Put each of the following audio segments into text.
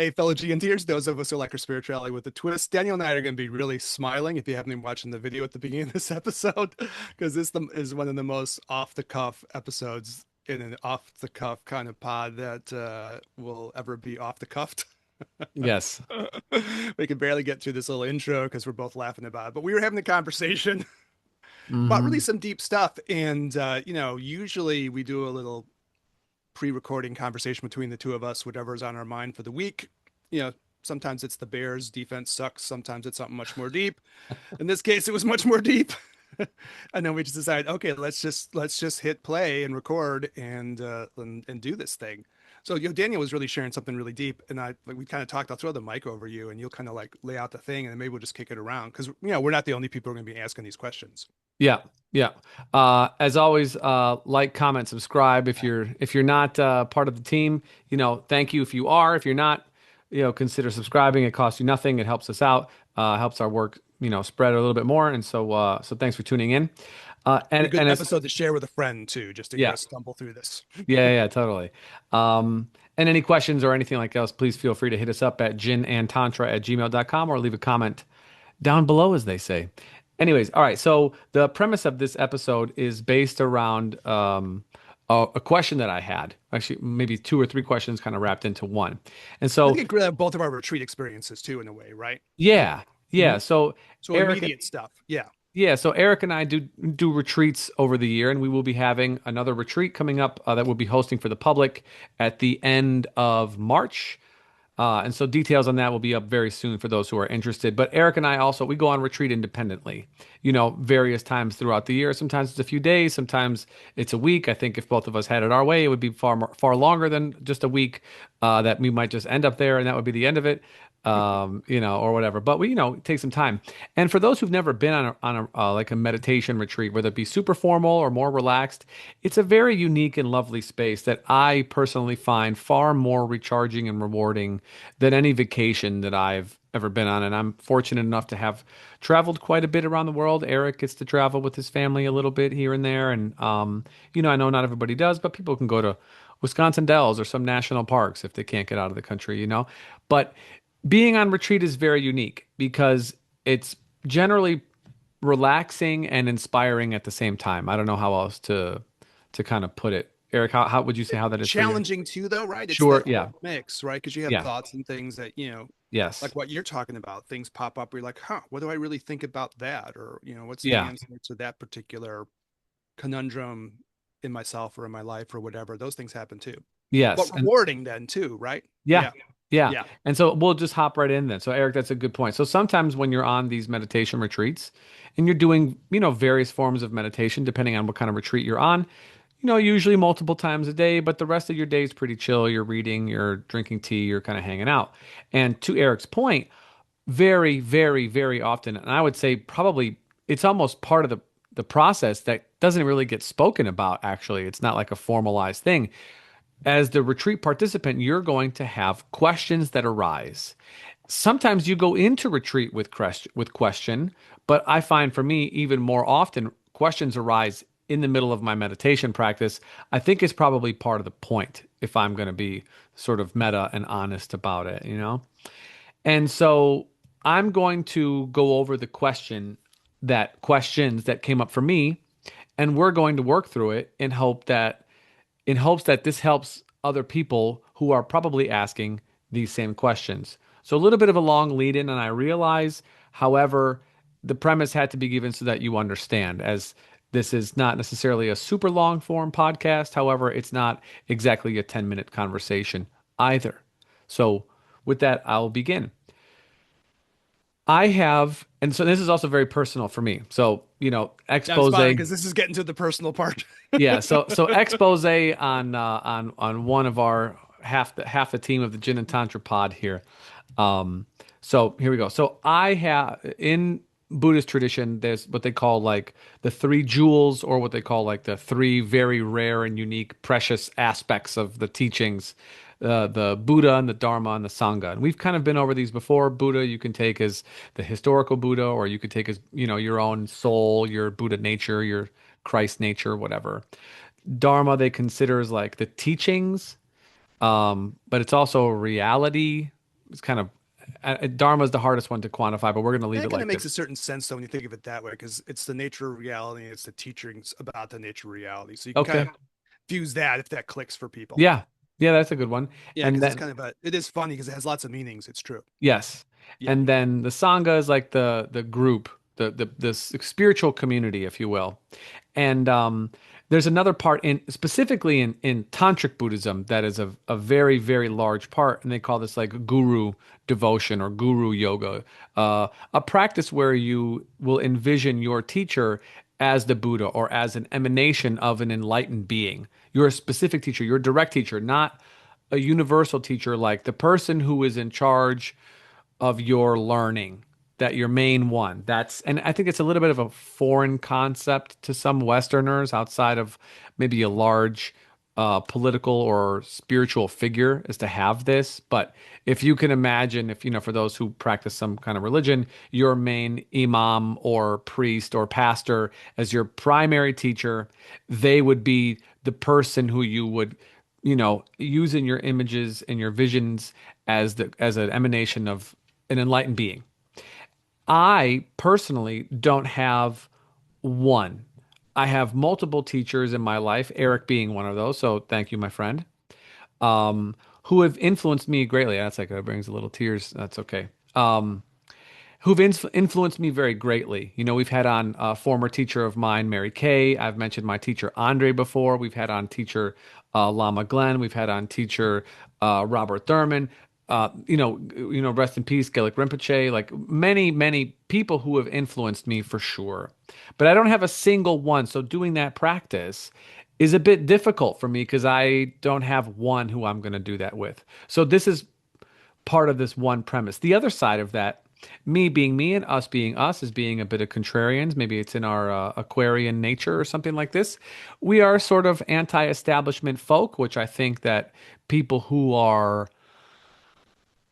Hey, fellow GNTers, those of us who like our spirituality with a twist, Daniel and I are going to be really smiling if you haven't been watching the video at the beginning of this episode, because is one of the most off the cuff episodes in an off the cuff kind of pod that will ever be off the cuffed. Yes. We can barely get through this little intro because we're both laughing about it, but we were having a conversation about really Hmm. some deep stuff. And, usually we do a little pre-recording conversation between the two of us, whatever's on our mind for the week. You know, sometimes it's the Bears defense sucks. Sometimes it's something much more deep. In this case, it was much more deep. And then we just decided, okay, let's just hit play and record and do this thing. So Daniel was really sharing something really deep, and we kind of talked. I'll throw the mic over you, and you'll kind of like lay out the thing, and then maybe we'll just kick it around because we're not the only people who are going to be asking these questions. Yeah. Yeah. As always, like, comment, subscribe. If you're not part of the team, thank you. If you are, if you're not, consider subscribing. It costs you nothing. It helps us out. Helps our work, spread a little bit more. And so thanks for tuning in. And a good And as episode to share with a friend too, just to hear Yeah, us stumble through this. yeah, totally. And any questions or anything like else, please feel free to hit us up at ginandtantra@gmail.com or leave a comment down below, as they say. Anyways, all right. So the premise of this episode is based around a question that I had. Actually, maybe two or three questions kind of wrapped into one. And I so, think it could have both of our retreat experiences too, in a way, right? yeah, Hmm. yeah. So So Eric, immediate stuff. Yeah. yeah. So Eric and I do retreats over the year, and we will be having another retreat coming up that we'll be hosting for the public at the end of March. And so details on that will be up very soon for those who are interested. But Eric and I also, we go on retreat independently, various times throughout the year. Sometimes it's a few days, sometimes it's a week. I think if both of us had it our way, it would be far longer than just a week, that we might just end up there and that would be the end of it. Or whatever. But we, take some time. And for those who've never been on a like a meditation retreat, whether it be super formal or more relaxed, it's a very unique and lovely space that I personally find far more recharging and rewarding than any vacation that I've ever been on. And I'm fortunate enough to have traveled quite a bit around the world. Eric gets to travel with his family a little bit here and there. And, I know not everybody does, but people can go to Wisconsin Dells or some national parks if they can't get out of the country. But being on retreat is very unique because it's generally relaxing and inspiring at the same time. I don't know how else to kind of put it. Eric, how would you say how that is for you? Challenging too, though, right? It's Sure. that Yeah. mix, right? Because you have Yeah. thoughts and things that, Yes. like what you're talking about, things pop up where you're like, huh, what do I really think about that? Or, what's the Yeah. answer to that particular conundrum in myself or in my life or whatever? Those things happen too. But Yes. And rewarding then too, right? yeah. Yeah. Yeah. Yeah. And so we'll just hop right in then. So Eric, that's a good point. So sometimes when you're on these meditation retreats and you're doing, various forms of meditation, depending on what kind of retreat you're on, usually multiple times a day, but the rest of your day is pretty chill. You're reading, you're drinking tea, you're kind of hanging out. And to Eric's point, very, very, very often, and I would say probably it's almost part of the process that doesn't really get spoken about, actually. It's not like a formalized thing. As the retreat participant, you're going to have questions that arise. Sometimes you go into retreat with question, but I find for me even more often questions arise in the middle of my meditation practice. I think it's probably part of the point if I'm going to be sort of meta and honest about it. And so I'm going to go over the questions that came up for me, and we're going to work through it in hopes that this helps other people who are probably asking these same questions. So a little bit of a long lead in, and I realize, however, the premise had to be given so that you understand, as this is not necessarily a super long form podcast. However, it's not exactly a 10-minute conversation either. So with that, I'll begin. I have, and so this is also very personal for me. So, I'm expose. spotting because this is getting to the personal part. Yeah, so expose on one of our half the team of the Gin and Tantra pod here. So here we go. So I have in Buddhist tradition, there's what they call like the three jewels, or what they call like the three very rare and unique, precious aspects of the teachings. The Buddha and the Dharma and the Sangha. And we've kind of been over these before. Buddha, you can take as the historical Buddha, or you could take as, your own soul, your Buddha nature, your Christ nature, whatever. Dharma they consider as like the teachings, but it's also reality. it's kind of Dharma is the hardest one to quantify, but we're going to leave That it kind of like makes a this. certain sense though when you think of it that way, because it's the nature of reality, it's the teachings about the nature of reality. So you can kind Okay. of fuse that if that clicks for people. Yeah. Yeah, that's a good one. Yeah, And because it's then kind of it is funny because it has lots of meanings. It's true. yes. Yeah. And then the Sangha is like the group, the spiritual community, if you will. And there's another part in specifically in tantric Buddhism that is a very, very large part, and they call this like guru devotion or guru yoga, a practice where you will envision your teacher as the Buddha or as an emanation of an enlightened being. You're a specific teacher, you're a direct teacher, not a universal teacher like the person who is in charge of your learning, that your main one. That's, and I think it's a little bit of a foreign concept to some Westerners outside of maybe a large political or spiritual figure is to have this. But if you can imagine, if you know, for those who practice some kind of religion, your main imam or priest or pastor as your primary teacher, they would be the person who you would, you know, use in your images and your visions as the as an emanation of an enlightened being. I personally don't have one. I have multiple teachers in my life, Eric being one of those. So thank you, my friend, who have influenced me greatly. That's like it brings a little tears. That's okay. Who've influenced me very greatly. You know, we've had on a former teacher of mine, Mary Kay. I've mentioned my teacher Andre before. We've had on teacher Lama Glenn. We've had on teacher Robert Thurman. Rest in peace, Gillick Rinpoche. Like many, many people who have influenced me for sure. But I don't have a single one. So doing that practice is a bit difficult for me because I don't have one who I'm going to do that with. So this is part of this one premise. The other side of that, me being me and us being us, is being a bit of contrarians. Maybe it's in our Aquarian nature or something like this. We are sort of anti-establishment folk, which I think that people who are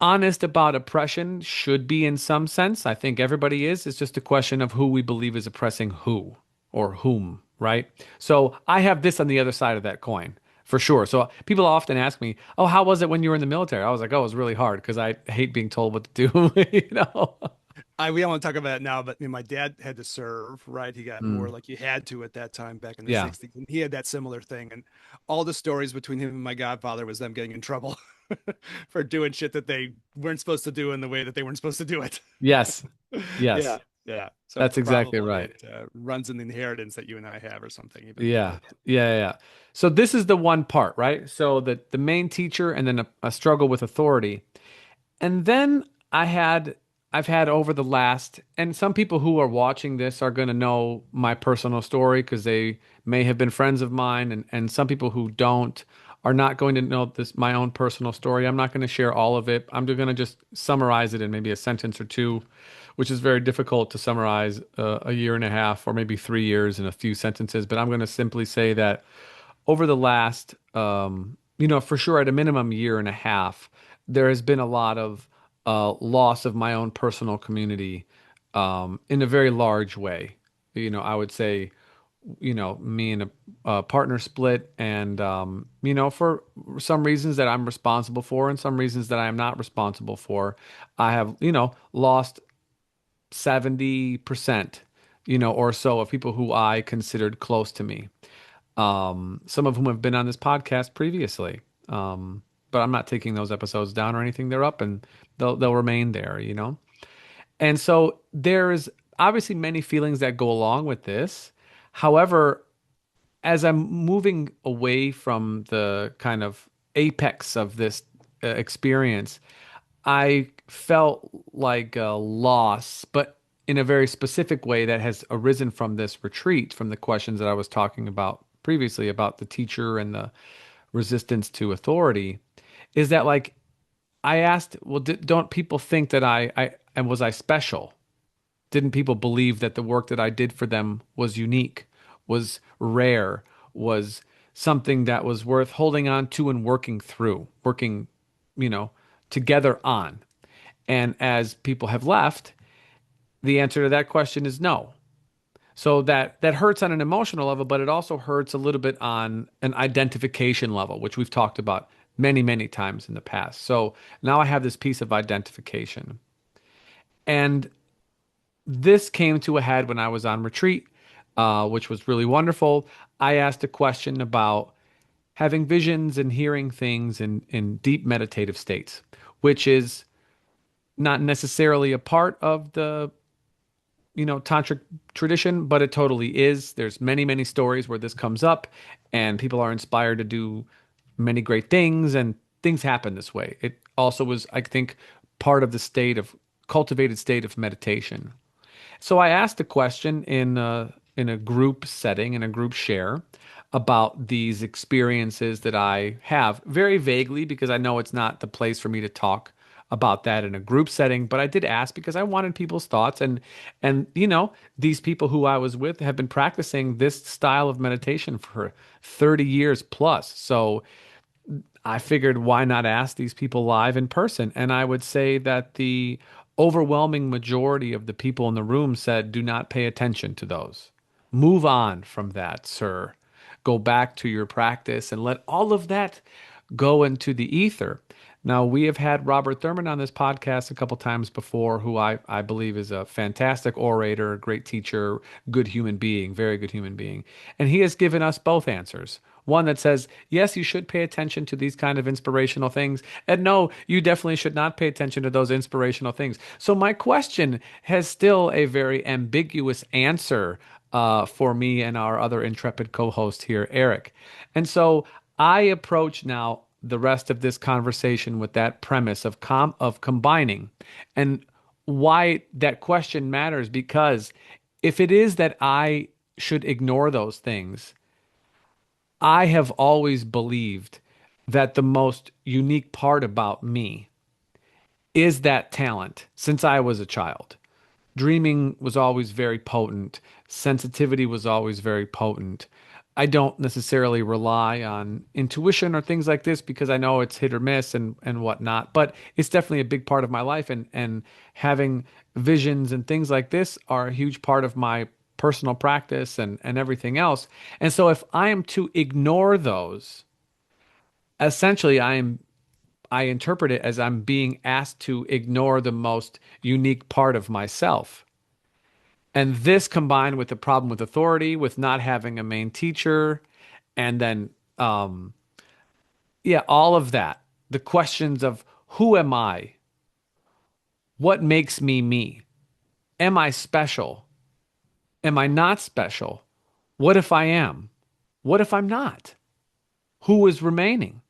honest about oppression should be in some sense. I think everybody is. It's just a question of who we believe is oppressing who or whom, right? So I have this on the other side of that coin for sure. So people often ask me, "Oh, how was it when you were in the military?" I was like, "Oh, it was really hard because I hate being told what to do." You know? We don't want to talk about it now, but I mean, my dad had to serve, right? He got more Mm, like you had to at that time back in the yeah. 60s. And he had that similar thing. And all the stories between him and my godfather was them getting in trouble for doing shit that they weren't supposed to do in the way that they weren't supposed to do it. Yes. Yeah. Yes. Yeah. So That's exactly probably right. it runs in the inheritance that you and I have or something, even Yeah. more. Yeah. So this is the one part, right? So the main teacher and then a struggle with authority. And then I had I've had over the last, and some people who are watching this are going to know my personal story because they may have been friends of mine, and some people who don't are not going to know this my own personal story. I'm not going to share all of it. I'm going to just summarize it in maybe a sentence or two, which is very difficult to summarize a year and a half or maybe 3 years in a few sentences. But I'm going to simply say that over the last, for sure at a minimum year and a half, there has been a lot of loss of my own personal community in a very large way. I would say, me and a partner split, and for some reasons that I'm responsible for, and some reasons that I am not responsible for, I have, lost 70%, or so of people who I considered close to me, some of whom have been on this podcast previously. But I'm not taking those episodes down or anything. They're up and they'll remain there. And so there's obviously many feelings that go along with this. However, as I'm moving away from the kind of apex of this experience, I felt like a loss, but in a very specific way that has arisen from this retreat, from the questions that I was talking about previously about the teacher and the resistance to authority, is that like I asked, well, don't people think that I and was I special? Didn't people believe that the work that I did for them was unique, was rare, was something that was worth holding on to and working through, working, you know, together on? And as people have left, the answer to that question is no. So that hurts on an emotional level, but it also hurts a little bit on an identification level, which we've talked about many, many times in the past. So now I have this piece of identification. And this came to a head when I was on retreat, which was really wonderful. I asked a question about having visions and hearing things in deep meditative states, which is not necessarily a part of the tantric tradition, but it totally is. There's many, many stories where this comes up, and people are inspired to do many great things, and things happen this way. It also was, I think, part of the state of cultivated state of meditation. So I asked a question in a group setting, in a group share, about these experiences that I have, very vaguely, because I know it's not the place for me to talk about that in a group setting. But I did ask because I wanted people's thoughts, and these people who I was with have been practicing this style of meditation for 30 years plus. So I figured, why not ask these people live in person? And I would say that the overwhelming majority of the people in the room said, do not pay attention to those. Move on from that, sir. Go back to your practice and let all of that go into the ether. Now, we have had Robert Thurman on this podcast a couple times before, who I believe is a fantastic orator, great teacher, good human being, very good human being. And he has given us both answers. One that says, yes, you should pay attention to these kind of inspirational things. And no, you definitely should not pay attention to those inspirational things. So my question has still a very ambiguous answer for me and our other intrepid co-host here, Eric. And so I approach now the rest of this conversation with that premise of combining, and why that question matters, because if it is that I should ignore those things, I have always believed that the most unique part about me is that talent since I was a child. Dreaming was always very potent. Sensitivity was always very potent. I don't necessarily rely on intuition or things like this because I know it's hit or miss and whatnot, but it's definitely a big part of my life, and having visions and things like this are a huge part of my personal practice and everything else. And so if I am to ignore those, essentially I interpret it as I'm being asked to ignore the most unique part of myself. And this combined with the problem with authority, with not having a main teacher, and then, um, yeah, all of that. The questions of who am I? What makes me me? Am I special? Am I not special? What if I am? What if I'm not? Who is remaining?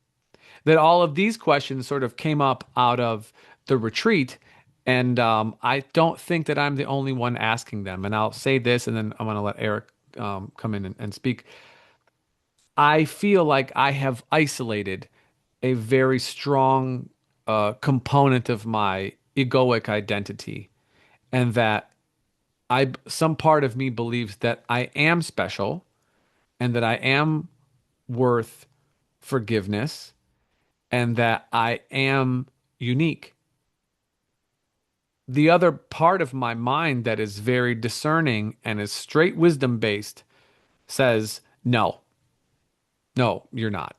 That all of these questions sort of came up out of the retreat. And I don't think that I'm the only one asking them. And I'll say this, and then I'm going to let Eric come in and speak. I feel like I have isolated a very strong component of my egoic identity, and that some part of me believes that I am special and that I am worth forgiveness and that I am unique. The other part of my mind that is very discerning and is straight wisdom based says, no, no, you're not.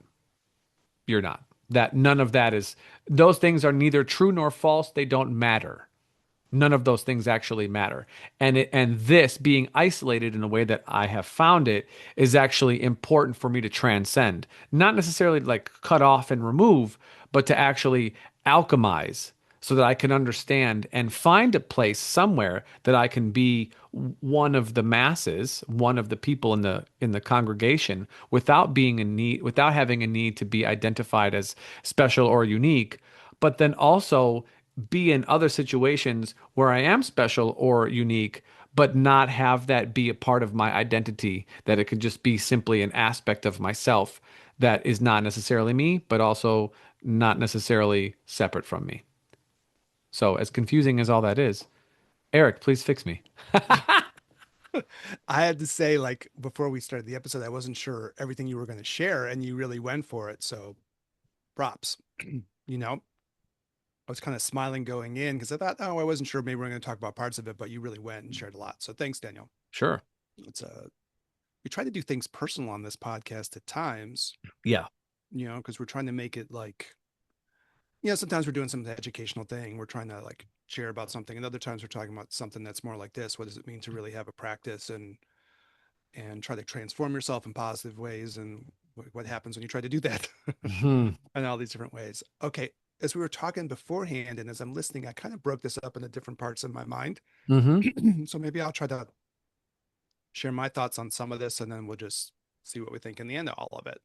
You're not. That none of that is, those things are neither true nor false. They don't matter. None of those things actually matter. And this being isolated in the way that I have found it is actually important for me to transcend. Not necessarily like cut off and remove, but to actually alchemize so that I can understand and find a place somewhere that I can be one of the masses, one of the people in the congregation without being a need, without having a need to be identified as special or unique, but then also be in other situations where I am special or unique, but not have that be a part of my identity, that it could just be simply an aspect of myself that is not necessarily me, but also not necessarily separate from me. So, as confusing as all that is, Eric, please fix me. I had to say, like, before we started the episode, I wasn't sure everything you were going to share, and you really went for it. So props. You know, I was kind of smiling going in because I thought, oh, I wasn't sure. Maybe we're going to talk about parts of it, but you really went and shared a lot. So thanks, Daniel. Sure. It's we try to do things personal on this podcast at times. Yeah. because we're trying to make it like, sometimes we're doing some educational thing. We're trying to like share about something, and other times we're talking about something that's more like this. What does it mean to really have a practice and try to transform yourself in positive ways, and what happens when you try to do that, Hmm. and all these different ways. Okay, as we were talking beforehand, and as I'm listening, I kind of broke this up into different parts of my mind. Hmm. So maybe I'll try to share my thoughts on some of this, and then we'll just see what we think in the end of all of it.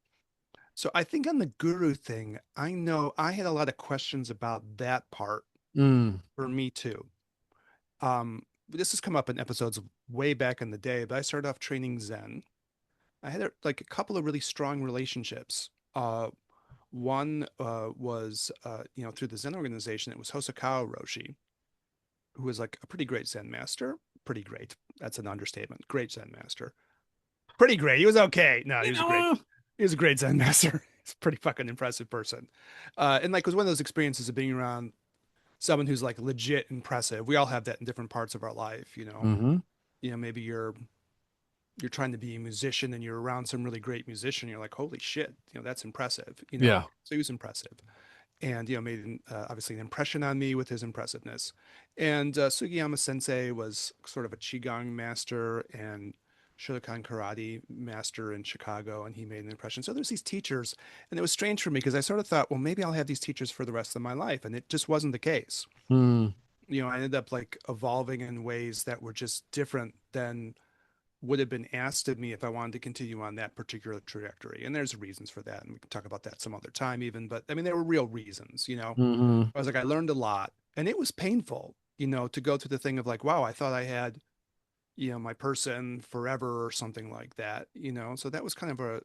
So I think on the guru thing, I know I had a lot of questions about that part Mm. for me too. This has come up in episodes way back in the day, but I started off training Zen. I had like a couple of really strong relationships. One was, through the Zen organization, it was Hosokawa Roshi, who was like a pretty great Zen master. Pretty great. That's an understatement. Great Zen master. Pretty great. He was okay. No, he You was a great. know, He was a great Zen master. He's a pretty fucking impressive person. And like, it was one of those experiences of being around someone who's like legit impressive. We all have that in different parts of our life, you know. hmm. Maybe you're trying to be a musician and you're around some really great musician. You're like, holy shit, that's impressive, you know. Yeah. So he was impressive, and made obviously an impression on me with his impressiveness. And Sugiyama Sensei was sort of a qigong master and Shotokan karate master in Chicago, and he made an impression. So there's these teachers, and it was strange for me because I sort of thought, well, maybe I'll have these teachers for the rest of my life, and it just wasn't the case. Mm. I ended up like evolving in ways that were just different than would have been asked of me if I wanted to continue on that particular trajectory. And there's reasons for that. And we can talk about that some other time, even. But I mean, there were real reasons. Hmm. I was like, I learned a lot and it was painful, to go through the thing of like, wow, I thought I had, my person forever or something like that. So that was kind of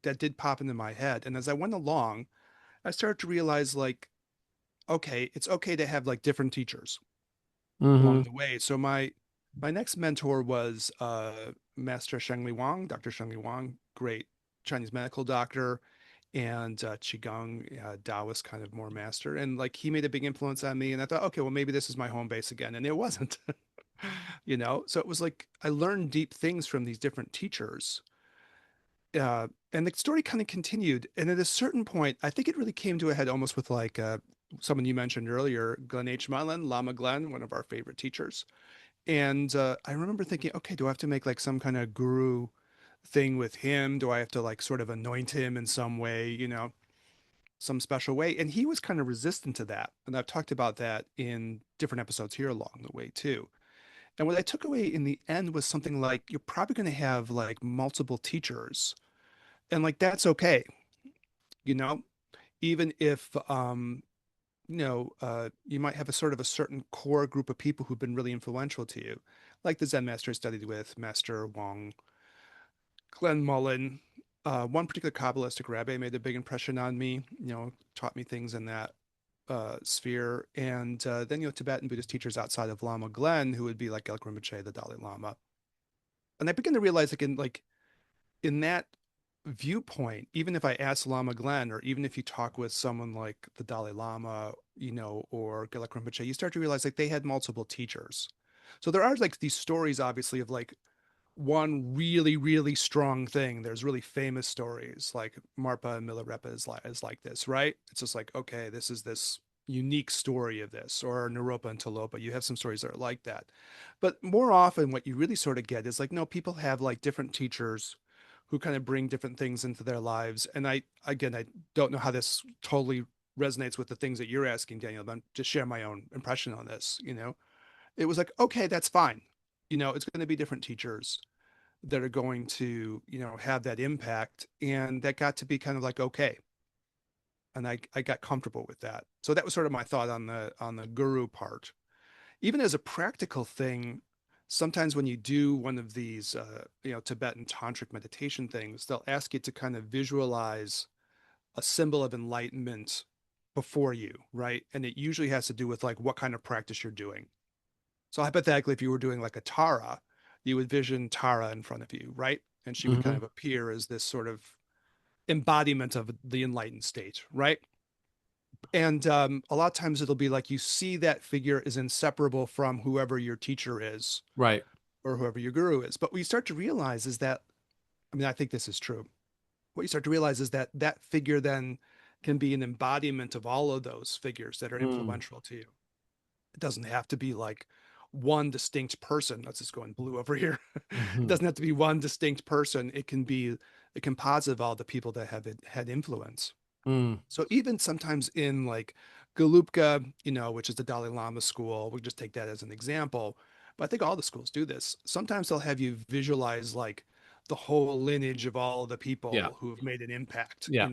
that did pop into my head. And as I went along, I started to realize like, okay, it's okay to have like different teachers Hmm. along the way. So my next mentor was Master Shengli Wang, Dr. Shengli Wang, great Chinese medical doctor, and Qigong Taoist kind of more master. And like he made a big influence on me. And I thought, okay, well, maybe this is my home base again. And it wasn't, So it was like I learned deep things from these different teachers. And the story kind of continued. And at a certain point, I think it really came to a head almost with like someone you mentioned earlier, Glenn H. Mullen, Lama Glenn, one of our favorite teachers. And I remember thinking, okay, do I have to make like some kind of guru thing with him? Do I have to like sort of anoint him in some way, some special way? And he was kind of resistant to that. And I've talked about that in different episodes here along the way too. And what I took away in the end was something like, you're probably going to have like multiple teachers. And like, that's okay, you know, even if, you might have a sort of a certain core group of people who've been really influential to you, like the Zen master I studied with, Master Wong, Glenn Mullen. One particular Kabbalistic rabbi made a big impression on me, taught me things in that sphere. And then, Tibetan Buddhist teachers outside of Lama Glenn, who would be like Gelek Rinpoche, the Dalai Lama. And I began to realize, in that viewpoint, even if I ask Lama Glenn, or even if you talk with someone like the Dalai Lama, or Gelek Rinpoche, you start to realize like they had multiple teachers. So there are like these stories, obviously, of like one really, really strong thing. There's really famous stories like Marpa and Milarepa is like this, right? It's just like, okay, this is this unique story of this, or Naropa and Talopa. You have some stories that are like that. But more often, what you really sort of get is like, no, people have like different teachers who kind of bring different things into their lives. And again, I don't know how this totally resonates with the things that you're asking, Daniel, but I'm just share my own impression on this. It was like, okay, that's fine. It's going to be different teachers that are going to, have that impact. And that got to be kind of like, okay. And I got comfortable with that. So that was sort of my thought on the guru part. Even as a practical thing, sometimes when you do one of these, Tibetan tantric meditation things, they'll ask you to kind of visualize a symbol of enlightenment before you, right? And it usually has to do with like what kind of practice you're doing. So hypothetically, if you were doing like a Tara, you would vision Tara in front of you, right? And she would kind Hmm. of appear as this sort of embodiment of the enlightened state, right? And a lot of times it'll be like you see that figure is inseparable from whoever your teacher is Right. or whoever your guru is. But what you start to realize is that, I mean, I think this is true. what you start to realize is that that figure then can be an embodiment of all of those figures that are Mm. influential to you. It doesn't have to be like one distinct person. Let's just go in blue over here. It Hmm. doesn't have to be one distinct person. It can be a composite of all the people that have had influence. Mm. So even sometimes in like Galupka, which is the Dalai Lama school, we'll just take that as an example. But I think all the schools do this. Sometimes they'll have you visualize like the whole lineage of all of the Yeah. people who have made an impact, Yeah.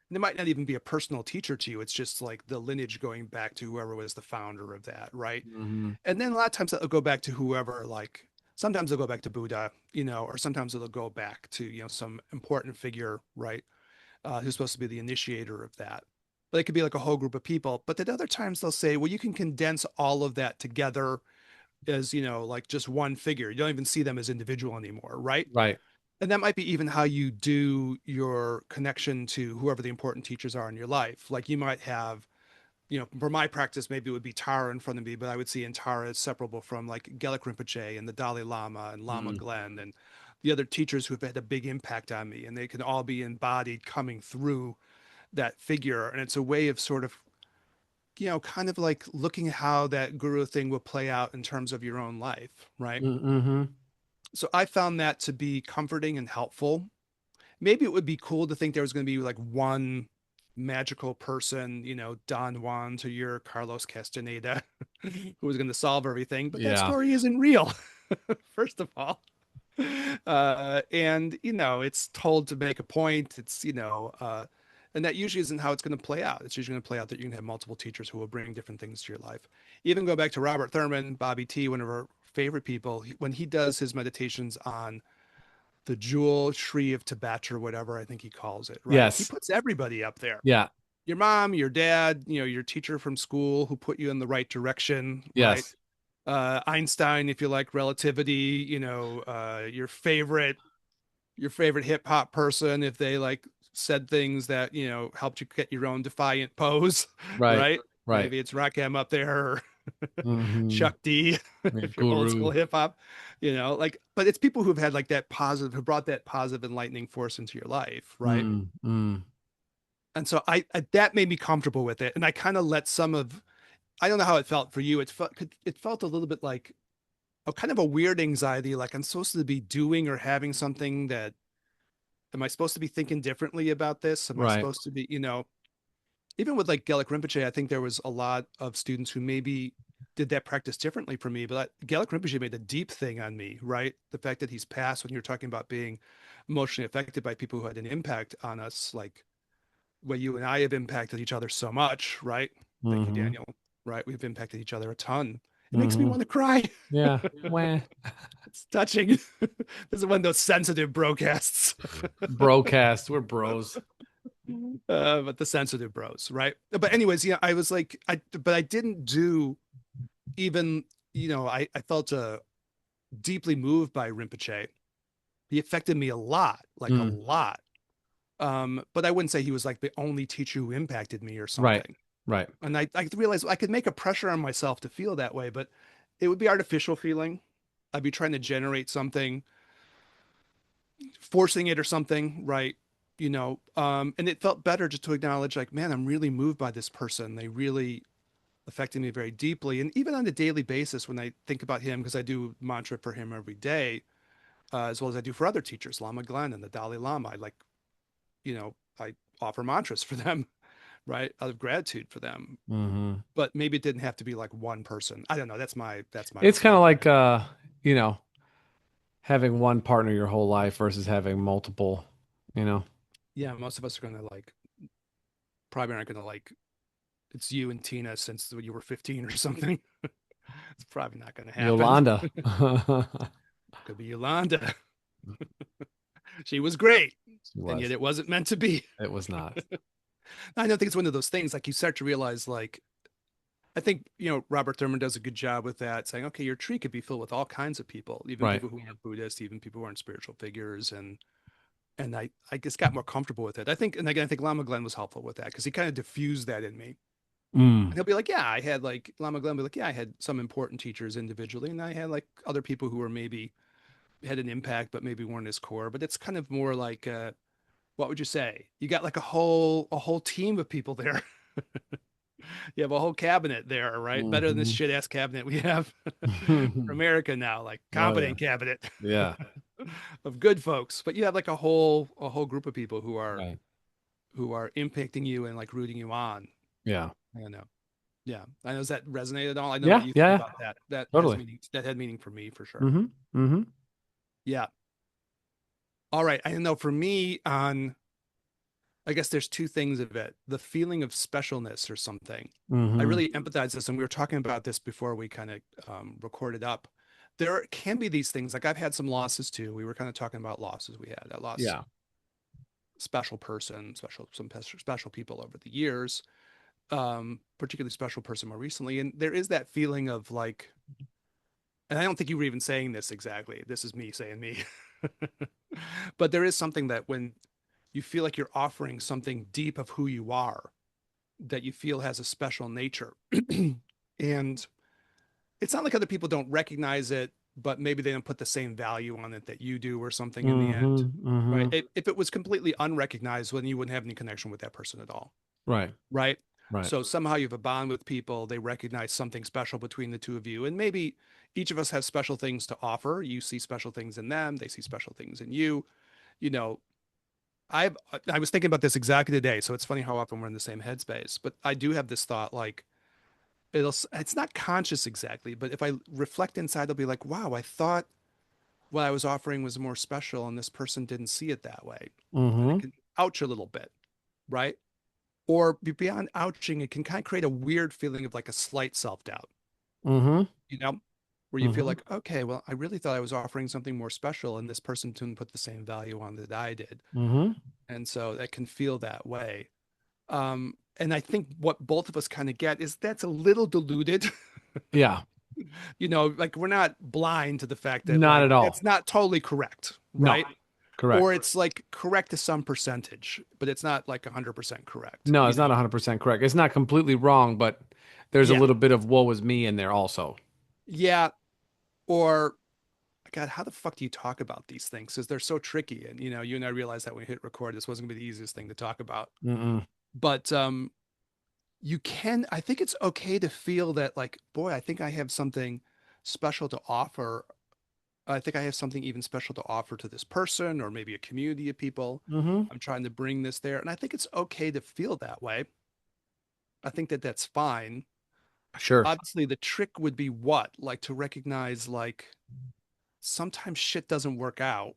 And it might not even be a personal teacher to you. It's just like the lineage going back to whoever was the founder of that, right? Hmm. And then a lot of times it'll go back to whoever, like sometimes they'll go back to Buddha, or sometimes it'll go back to, some important figure, right? Who's supposed to be the initiator of that. But it could be like a whole group of people. But at other times they'll say, well, you can condense all of that together as, like just one figure. You don't even see them as individual anymore, right? Right. And that might be even how you do your connection to whoever the important teachers are in your life. Like you might have, for my practice, maybe it would be Tara in front of me, but I would see in Tara as separable from like Gelik Rinpoche and the Dalai Lama and Lama Mm. Glen and the other teachers who've had a big impact on me. And they can all be embodied coming through that figure. And it's a way of sort of, kind of like looking at how that guru thing will play out in terms of your own life, right? Mm-hmm. So I found that to be comforting and helpful. Maybe it would be cool to think there was going to be like one magical person, Don Juan to your Carlos Castaneda, who was going to solve everything, but that Yeah. story isn't real, first of all. And it's told to make a point. And that usually isn't how it's going to play out. It's usually going to play out that you can have multiple teachers who will bring different things to your life. Even go back to Robert Thurman, Bobby T, one of our favorite people, when he does his meditations on the jewel tree of Tibet or whatever I think he calls it, right? He Yes. puts everybody up there. Yeah. Your mom, your dad, your teacher from school who put you in the right direction, right? Yes. Einstein, if you like relativity, your favorite hip hop person, if they like said things that, helped you get your own defiant pose, Right. right? Right. Maybe it's Rakim up there or Hmm. Chuck D, Yeah. if you're old school Guru. hip hop, like, but it's people who've had like that positive, who brought that positive enlightening force into your life, right? Mm. Mm. And so I that made me comfortable with it, and I kind of let some of, I don't know how it felt for you. It felt a little bit like a kind of a weird anxiety, like I'm supposed to be doing or having something that, am I supposed to be thinking differently about this? Am I Right. supposed to be, even with like Gelik Rinpoche, I think there was a lot of students who maybe did that practice differently from me, but Gelik Rinpoche made a deep thing on me, right? The fact that he's passed, when you're talking about being emotionally affected by people who had an impact on us, like where you and I have impacted each other so much, right? Thank you, Hmm. Daniel. Right? We've impacted each other a ton. It makes me Hmm. want to cry. Yeah. Wah. It's touching. This is one of those sensitive broadcasts. Broadcast. We're bros. But the sensitive bros, right? But anyways, I was like, but I didn't do even, I felt deeply moved by Rinpoche. He affected me a lot, like a Mm. lot. But I wouldn't say he was like the only teacher who impacted me or Right. something. Right. And I realized I could make a pressure on myself to feel that way, but it would be artificial feeling. I'd be trying to generate something, forcing it or something, right? And it felt better just to acknowledge, like, man, I'm really moved by this person. They really affected me very deeply. And even on a daily basis, when I think about him, because I do mantra for him every day, as well as I do for other teachers, Lama Glenn and the Dalai Lama, I offer mantras for them, right? Out of gratitude for them. Hmm. But maybe it didn't have to be like one person. I don't know. That's my It's kind of perspective. like you know, having one partner your whole life versus having multiple, you know. Yeah, most of us are gonna like probably aren't gonna like it's you and Tina since you were 15 or something. It's probably not gonna happen. Yolanda. Could be Yolanda. She was great, She and was. yet it wasn't meant to be. It was not. I don't think it's one of those things like you start to realize like I think Robert Thurman does a good job with that, saying, okay, your tree could be filled with all kinds of people, even Right. people who aren't Buddhist, even people who aren't spiritual figures, and I just got more comfortable with it. I think, and again, I think Lama Glenn was helpful with that because he kind of diffused that in me. Mm. And he'll be like, yeah, I had like Lama Glenn will be like, yeah, I had some important teachers individually, and I had like other people who were maybe had an impact, but maybe weren't as core. But it's kind of more like what would you say? You got like a whole team of people there. You have a whole cabinet there, right? Better than this Hmm. shit ass cabinet we have for America now, like Oh yeah. competent cabinet Yeah. of good folks. But you have like a whole group of people Right. who are impacting you and like rooting you on. Yeah. I don't know. Yeah. I know, does that resonate at all? I know what Yeah. you think Yeah. about that. That has Totally. meaning. That had meaning for me for sure. Hmm. Hmm. Yeah. All right. I know for me on I guess there's two things of it. The feeling of specialness or something. I Hmm. really empathize this, and we were talking about this before we kind of recorded up. There can be these things. Like I've had some losses too. We were kind of talking about losses we had. I lost Yeah. special person, special people over the years. Particularly special person more recently, and there is that feeling of like, and I don't think you were even saying this exactly. This is me saying me, but there is something that when you feel like you're offering something deep of who you are that you feel has a special nature. And it's not like other people don't recognize it, but maybe they don't put the same value on it that you do or something in the end. Hmm. Right. Hmm. If it was completely unrecognized, then you wouldn't have any connection with that person at all. Right. Right. Right. So somehow you have a bond with people, they recognize something special between the two of you. And maybe each of us has special things to offer. You see special things in them, they see special things in you. You know, I was thinking about this exactly today. So it's funny how often we're in the same headspace. But I do have this thought like, it's not conscious exactly, but if I reflect inside, I'll be like, wow, I thought what I was offering was more special and this person didn't see it that way. And it Hmm. can ouch a little bit, right? Or beyond ouching, it can kind of create a weird feeling of like a slight self-doubt, Hmm. you know, where you feel Hmm. like, okay, well, I really thought I was offering something more special and this person didn't put the same value on that I did. Hmm. And so that can feel that way. And I think what both of us kind of get is that's a little diluted. Yeah. Like we're not blind to the fact that Not like at all. it's not totally correct, No. right? Correct. Or it's like correct to some percentage, but it's not like 100% correct, No, you it's not know? 100% correct. It's not completely wrong, but there's a Yeah. little bit of woe is me in there also. Yeah. Or God, how the fuck do you talk about these things? Because they're so tricky. And you and I realized that when we hit record, this wasn't gonna be the easiest thing to talk about. Mm-mm. But I think it's okay to feel that like, boy, I think I have something special to offer. I think I have something even special to offer to this person or maybe a community of people. Hmm. I'm trying to bring this there. And I think it's okay to feel that way. I think that that's fine. Sure. Obviously, the trick would be what? Like to recognize, like, sometimes shit doesn't work out,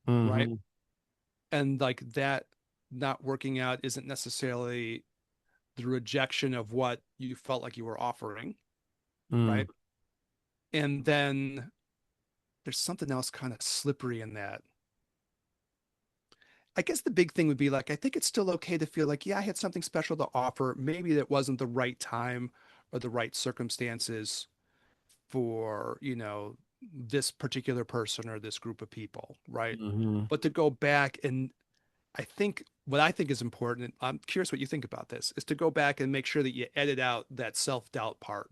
right? Hmm. And like that not working out isn't necessarily the rejection of what you felt like you were offering, Mm. right? And then there's something else kind of slippery in that. I guess the big thing would be like, I think it's still okay to feel like, yeah, I had something special to offer. Maybe that wasn't the right time or the right circumstances for, this particular person or this group of people, right? Hmm. But to go back and what I think is important, I'm curious what you think about this, is to go back and make sure that you edit out that self-doubt part.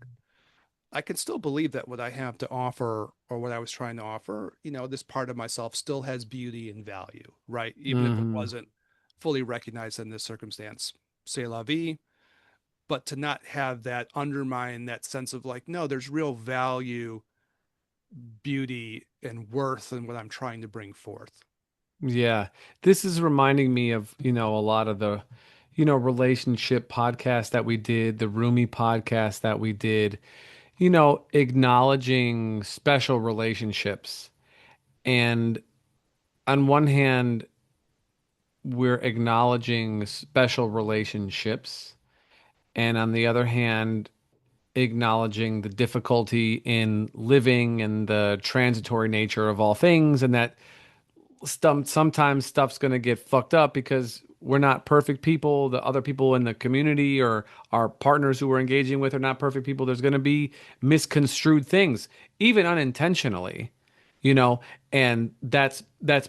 I can still believe that what I have to offer or what I was trying to offer, this part of myself still has beauty and value, right? Even if it Hmm. wasn't fully recognized in this circumstance. C'est la vie. But to not have that undermine that sense of like, no, there's real value, beauty, and worth in what I'm trying to bring forth. Yeah. This is reminding me of, a lot of the, relationship podcasts that we did, the Roomy podcast that we did, acknowledging special relationships. And on one hand, we're acknowledging special relationships. And on the other hand, acknowledging the difficulty in living and the transitory nature of all things, and that sometimes stuff's going to get fucked up because we're not perfect people. The other people in the community or our partners who we're engaging with are not perfect people. There's going to be misconstrued things, even unintentionally, you know, and that's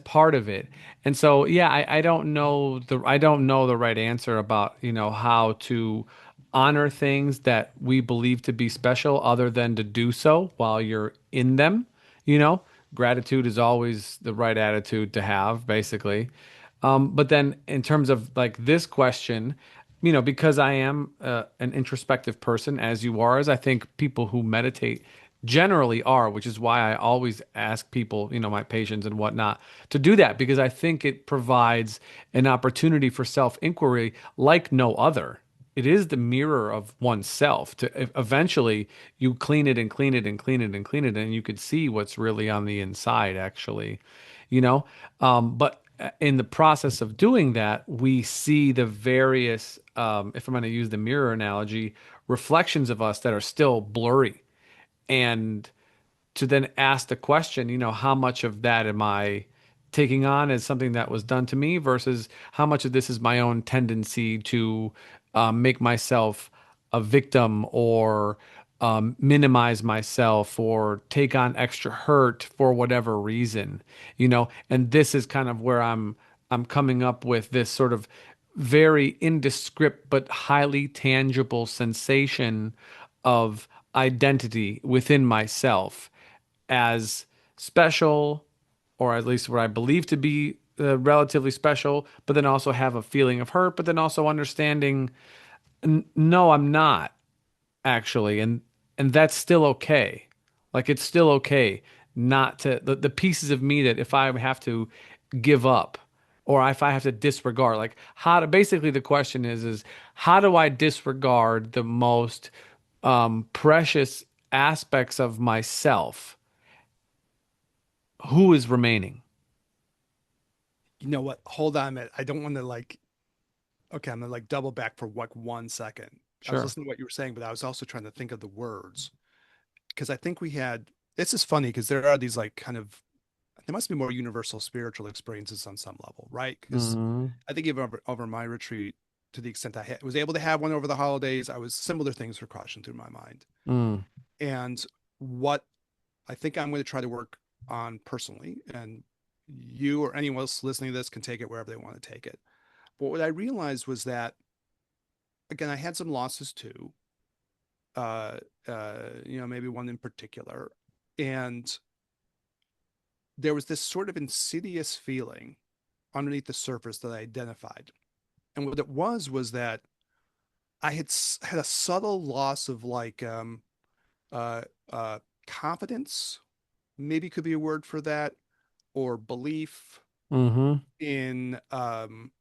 part of it. And so, yeah, I don't know the right answer about, how to honor things that we believe to be special other than to do so while you're in them, you know. Gratitude is always the right attitude to have, basically. But then in terms of like this question, because I am an introspective person, as you are, as I think people who meditate generally are, which is why I always ask people, my patients and whatnot, to do that because I think it provides an opportunity for self-inquiry like no other. It is the mirror of oneself to eventually you clean it and clean it and clean it and clean it, and you could see what's really on the inside, actually, you know? But in the process of doing that, we see the various, if I'm going to use the mirror analogy, reflections of us that are still blurry. And to then ask the question, how much of that am I taking on as something that was done to me versus how much of this is my own tendency to make myself a victim or minimize myself or take on extra hurt for whatever reason, and this is kind of where I'm coming up with this sort of very indescript but highly tangible sensation of identity within myself as special, or at least what I believe to be relatively special, but then also have a feeling of hurt, but then also understanding, no, I'm not actually, and that's still okay. Like it's still okay not to the pieces of me that if I have to give up or if I have to disregard, like how to basically the question is how do I disregard the most precious aspects of myself? Who is remaining? You know what? Hold on a minute. I don't want to like, okay, I'm gonna like double back for like 1 second. I was Sure. listening to what you were saying, but I was also trying to think of the words because I think we had, this is funny because there are these like kind of, there must be more universal spiritual experiences on some level, right? Because Mm-hmm. I think even over my retreat, to the extent was able to have one over the holidays, I was similar things were crossing through my mind. Mm. And what I think I'm going to try to work on personally, and you or anyone else listening to this can take it wherever they want to take it. But what I realized was that, again, I had some losses too, uh, maybe one in particular. And there was this sort of insidious feeling underneath the surface that I identified. And what it was that I had a subtle loss of like uh, uh, confidence, maybe could be a word for that, or belief Mm-hmm. in and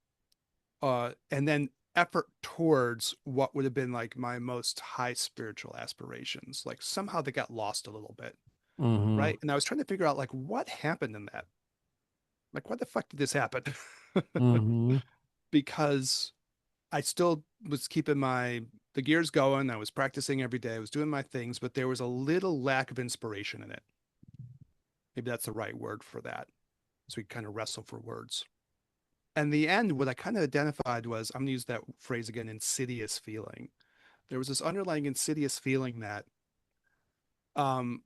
then effort towards what would have been like my most high spiritual aspirations. Like somehow they got lost a little bit, Mm-hmm. right? And I was trying to figure out like what happened in that. Like what the fuck did this happen? Mm-hmm. Because I still was keeping the gears going. I was practicing every day. I was doing my things, but there was a little lack of inspiration in it. Maybe that's the right word for that. So we kind of wrestle for words. And the end, what I kind of identified was, I'm going to use that phrase again, insidious feeling. There was this underlying insidious feeling that um,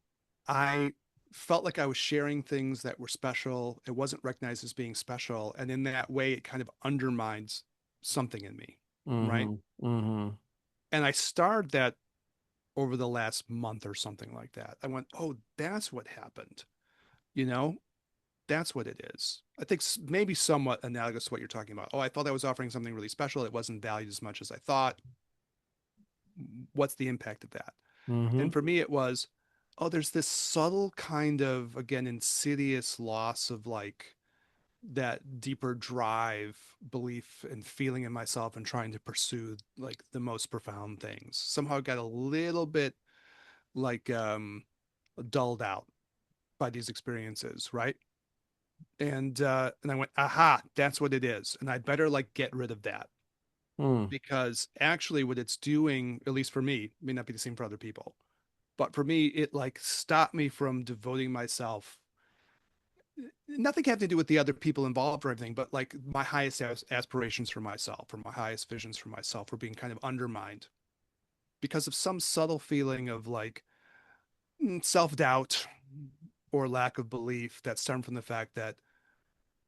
I felt like I was sharing things that were special. It wasn't recognized as being special. And in that way, it kind of undermines something in me. Right. Mm-hmm. Mm-hmm. And I started that over the last month or something like that. I went, oh, that's what happened. You know, that's what it is. I think maybe somewhat analogous to what you're talking about. Oh, I thought I was offering something really special. It wasn't valued as much as I thought. What's the impact of that? Mm-hmm. And for me, it was, oh, there's this subtle kind of, again, insidious loss of like that deeper drive, belief, and feeling in myself and trying to pursue like the most profound things. Somehow I got a little bit like dulled out by these experiences, right? And I went, aha, that's what it is, and I'd better like get rid of that Mm. because actually, what it's doing, at least for me, may not be the same for other people, but for me, it like stopped me from devoting myself. Nothing had to do with the other people involved or everything, but like my highest aspirations for myself, or my highest visions for myself, were being kind of undermined because of some subtle feeling of like self doubt or lack of belief that stemmed from the fact that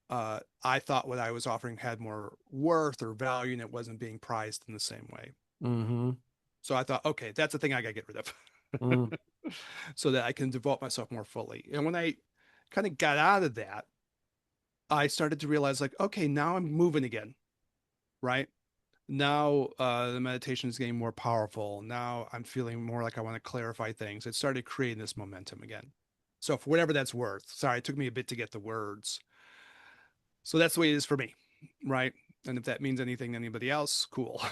I thought what I was offering had more worth or value and it wasn't being priced in the same way. Mm-hmm. So I thought, okay, that's the thing I got to get rid Mm. of so that I can devote myself more fully. And when I kind of got out of that, I started to realize like, okay, now I'm moving again, right? Now the meditation is getting more powerful. Now I'm feeling more like I want to clarify things. It started creating this momentum again. So for whatever that's worth, sorry, it took me a bit to get the words. So that's the way it is for me, right? And if that means anything to anybody else, cool.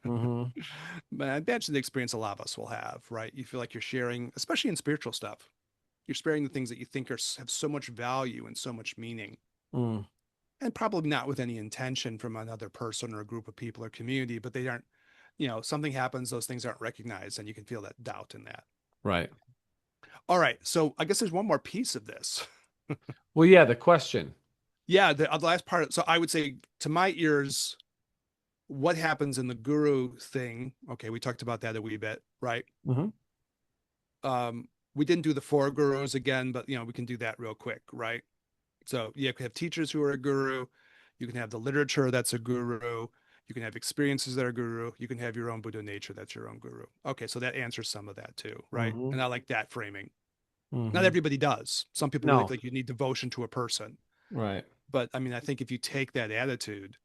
Hmm. But I imagine the experience a lot of us will have, right? You feel like you're sharing, especially in spiritual stuff, you're sparing the things that you think have so much value and so much meaning, Mm, and probably not with any intention from another person or a group of people or community, but they aren't, something happens, those things aren't recognized, and you can feel that doubt in that. right. All right. So I guess there's one more piece of this. Well, yeah, the question. Yeah. The last part. So I would say to my ears, what happens in the guru thing? Okay. We talked about that a wee bit, right? Hmm. We didn't do the four gurus again, but we can do that real quick, right? So you can have teachers who are a guru. You can have the literature that's a guru. You can have experiences that are guru. You can have your own Buddha nature that's your own guru. Okay, so that answers some of that too, right? Hmm. And I like that framing. Not Hmm. everybody does. Some people really No, think you need devotion to a person. right. But I mean, I think if you take that attitude,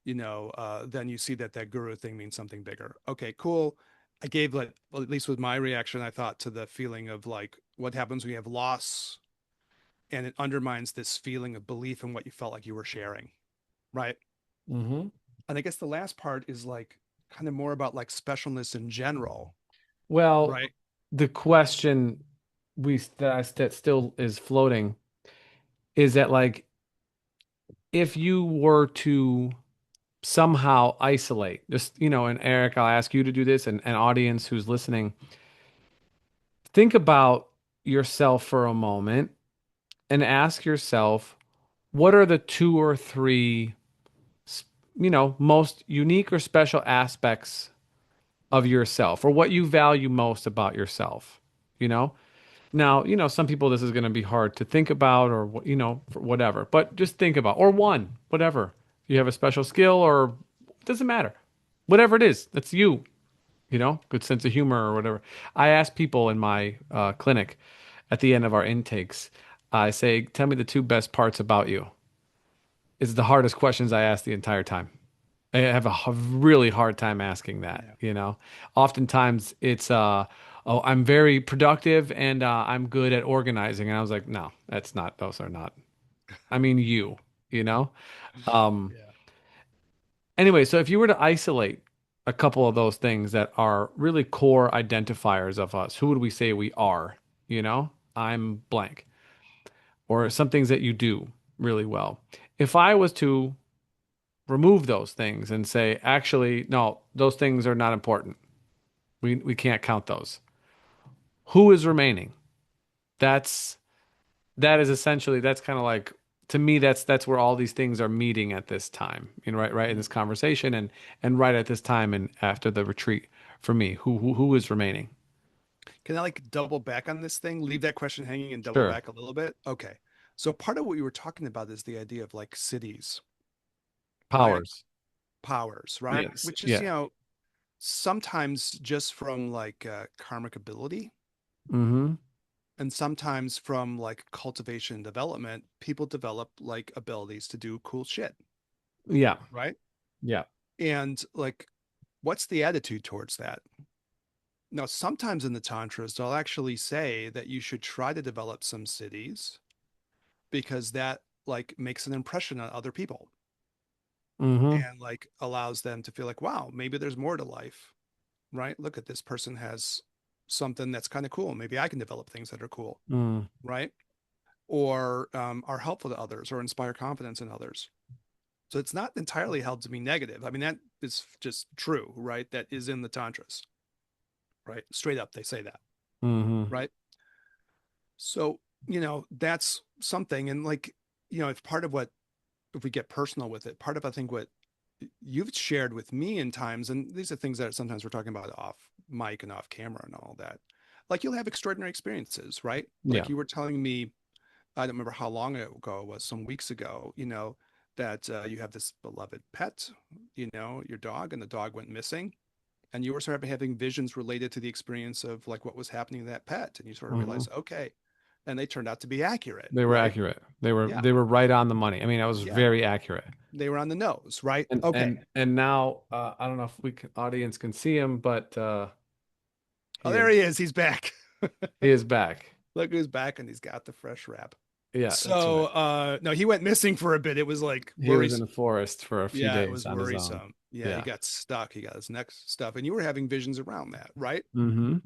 then you see that that guru thing means something bigger. Okay, cool. I gave like, well, at least with my reaction, I thought to the feeling of like what happens when you have loss and it undermines this feeling of belief in what you felt like you were sharing, right? Hmm. And I guess the last part is like kind of more about like specialness in general, Well, right? the question that still is floating is that like if you were to somehow isolate, just and Eric, I'll ask you to do this, and an audience who's listening, think about yourself for a moment and ask yourself, what are the two or three, most unique or special aspects of yourself, or what you value most about yourself? You know? Now, some people this is going to be hard to think about or, for whatever, but just think about, or one, whatever. You have a special skill or it doesn't matter. Whatever it is, that's you, good sense of humor or whatever. I ask people in my clinic at the end of our intakes, I say, tell me the two best parts about you. It's the hardest questions I ask the entire time. I have a really hard time asking Yeah. that. Oftentimes it's oh, I'm very productive and I'm good at organizing. And I was like, no, those are not. I mean you, you know? Um Yeah. anyway, so if you were to isolate a couple of those things that are really core identifiers of us, who would we say we are? I'm blank. Or some things that you do really well. If I was to remove those things and say, actually, no, those things are not important. We can't count those. Who is remaining? That's that is essentially that's kind of like to me that's where all these things are meeting at this time. Right in this Mhm. conversation and right at this time and after the retreat for me. Who is remaining? Can I like double back on this thing? Leave that question hanging and double Sure. back a little bit? Okay. So part of what we were talking about is the idea of like cities, right? Powers. Powers, right? Yes. Which is, Yeah. sometimes just from like karmic ability Mm-hmm. and sometimes from like cultivation and development, people develop like abilities to do cool shit, Yeah. right? Yeah. And like, what's the attitude towards that? Now, sometimes in the tantras, they'll actually say that you should try to develop some cities because that like makes an impression on other people Mm-hmm. and like allows them to feel like, wow, maybe there's more to life, right? Look at this person has something that's kind of cool. Maybe I can develop things that are cool, Mm. right? Or are helpful to others or inspire confidence in others. So it's not entirely held to be negative. I mean, that is just true, right? That is in the tantras, right? Straight up, they say that, Mm-hmm. right? So, that's something. And like, if part of what, if we get personal with it, part of, I think, what you've shared with me in times, and these are things that sometimes we're talking about off mic and off camera and all that, like you'll have extraordinary experiences, right? Yeah. Like you were telling me, I don't remember how long ago it was, some weeks ago, that you have this beloved pet, your dog, and the dog went missing. And you were sort of having visions related to the experience of like what was happening to that pet. And you sort of Mm-hmm. realize, okay, and they turned out to be accurate, They were right? accurate. They were Yeah, they were right on the money. I mean, that was yeah, very accurate. they were on the nose, right? And Okay. and now I don't know if audience can see him, but Oh, he there is he is. He's back. he is back. Look who's back, and he's got the fresh wrap. Yeah, that's So, right. no, he went missing for a bit. It was like He was in the worrisome. forest for a few Yeah, it days was on his own. worrisome. Yeah, he Yeah. got stuck. He got his neck stuff, and you were having visions around that, right? Hmm.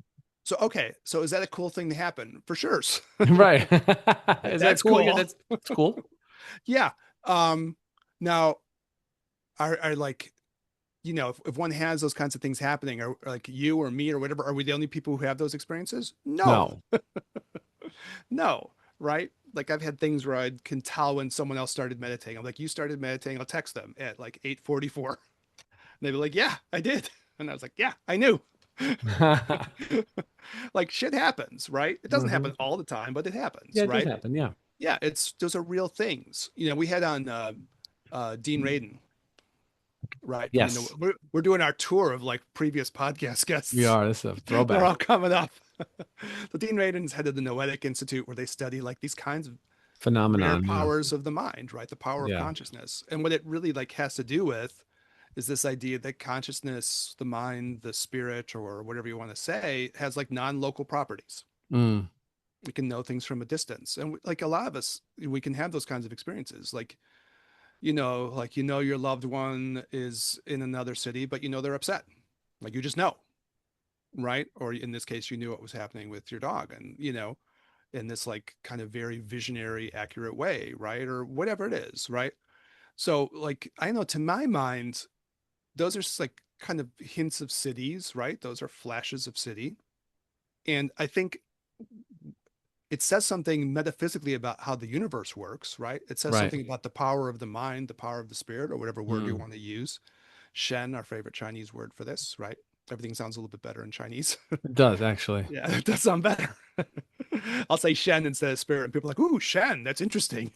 So, okay, so is that a cool thing to happen? For sure. Right. Is that That's cool? Yeah, cool. that's cool. Yeah. Um, now, are like, if one has those kinds of things happening, or like you or me or whatever, are we the only people who have those experiences? No, No. no, right? Like I've had things where I can tell when someone else started meditating. I'm like, you started meditating. I'll text them at like 8:44. And they'd be like, yeah, I did. And I was like, yeah, I knew. Like shit happens, right? It doesn't Hmm. happen all the time, but it happens, Yeah, it does right? happen. Yeah. Yeah, those are real things. We had on Dean Radin, right? From the Yes, we're doing our tour of like previous podcast we guests. are. This is a They're throwback all coming up. The Dean Radin's head of the Noetic Institute, where they study like these kinds of rare phenomenon. Yeah. powers of the mind, right? The power of Yeah. consciousness. And what it really like has to do with is this idea that consciousness, the mind, the spirit, or whatever you want to say, has like non-local properties. Mm, We can know things from a distance. And like a lot of us, we can have those kinds of experiences. Like your loved one is in another city, but they're upset. Like you just know, right? Or in this case, you knew what was happening with your dog, and in this like kind of very visionary, accurate way, right? Or whatever it is, right? So like I know to my mind, those are just like kind of hints of cities, right? Those are flashes of city. And I think it says something metaphysically about how the universe works, right? It says right. something about the power of the mind, the power of the spirit, or whatever word you Mm. want to use. Shen, our favorite Chinese word for this, right? Everything sounds a little bit better in Chinese. It does actually. Yeah, it does sound better. I'll say Shen instead of spirit, and people are like, "Ooh, Shen, that's interesting."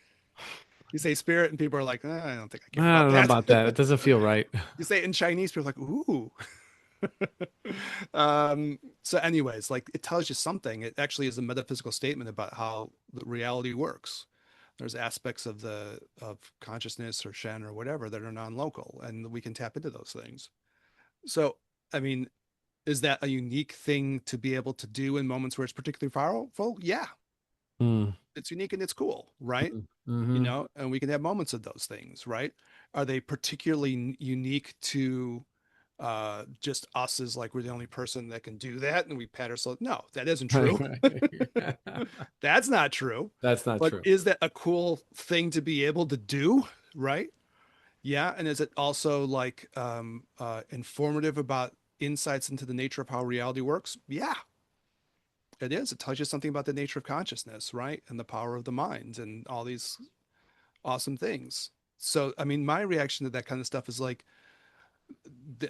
You say spirit, and people are like, I don't think I care I about don't know that. about that. It doesn't feel right. You say it in Chinese, people are like, "Ooh." So, anyways, like it tells you something. It actually is a metaphysical statement about how the reality works. There's aspects of consciousness or Shen or whatever that are non-local, and we can tap into those things. So, I mean, is that a unique thing to be able to do in moments where it's particularly powerful? Yeah, Mm. it's unique and it's cool, right? Mm-hmm. And we can have moments of those things, right? Are they particularly unique to just us as like we're the only person that can do that and we pat ourselves? No, that isn't Right, true. right. That's not true. That's not But true. is that a cool thing to be able to do? Right? Yeah. And is it also like informative about insights into the nature of how reality works? Yeah, it is. It tells you something about the nature of consciousness, right? And the power of the mind and all these awesome things. So, I mean, my reaction to that kind of stuff is like,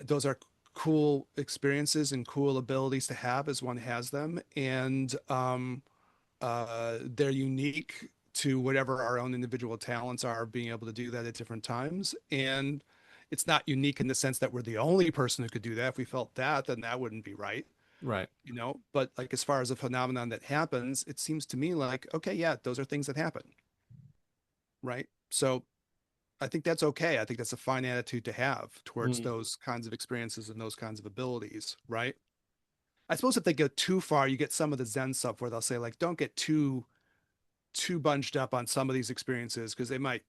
those are cool experiences and cool abilities to have as one has them. And they're unique to whatever our own individual talents are, being able to do that at different times. And it's not unique in the sense that we're the only person who could do that. If we felt that, then that wouldn't be right, Right. But like as far as a phenomenon that happens, it seems to me like, okay, yeah, those are things that happen, right? So I think that's okay. I think that's a fine attitude to have towards Mm. those kinds of experiences and those kinds of abilities, right? I suppose if they go too far, you get some of the Zen stuff where they'll say like, don't get too bunched up on some of these experiences because they might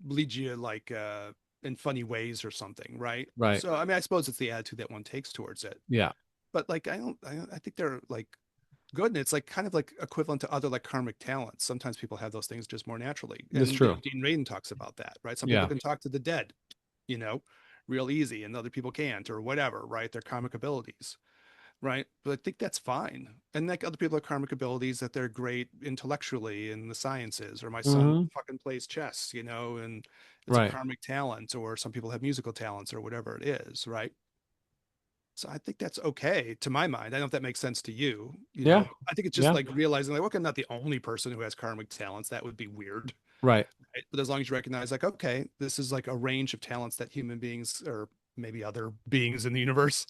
lead you like in funny ways or something, right? Right. So I mean, I suppose it's the attitude that one takes towards it. Yeah. But like, I think they're like good, and it's like kind of like equivalent to other like karmic talents. Sometimes people have those things just more naturally, That's and true. Dean Radin talks about that, right? Some people Yeah. can talk to the dead, you know, real easy, and other people can't, or whatever, right? Their karmic abilities, right? But I think that's fine. And like other people have karmic abilities that they're great intellectually in the sciences, or my son Hmm. fucking plays chess, and it's a Right. karmic talent, or some people have musical talents or whatever it is, right? So I think that's okay to my mind. I don't know if that makes sense to you. Yeah. I think it's just Yeah. like realizing like, okay, I'm not the only person who has karmic talents. That would be weird. Right. Right? But as long as you recognize like, okay, this is like a range of talents that human beings or maybe other beings in the universe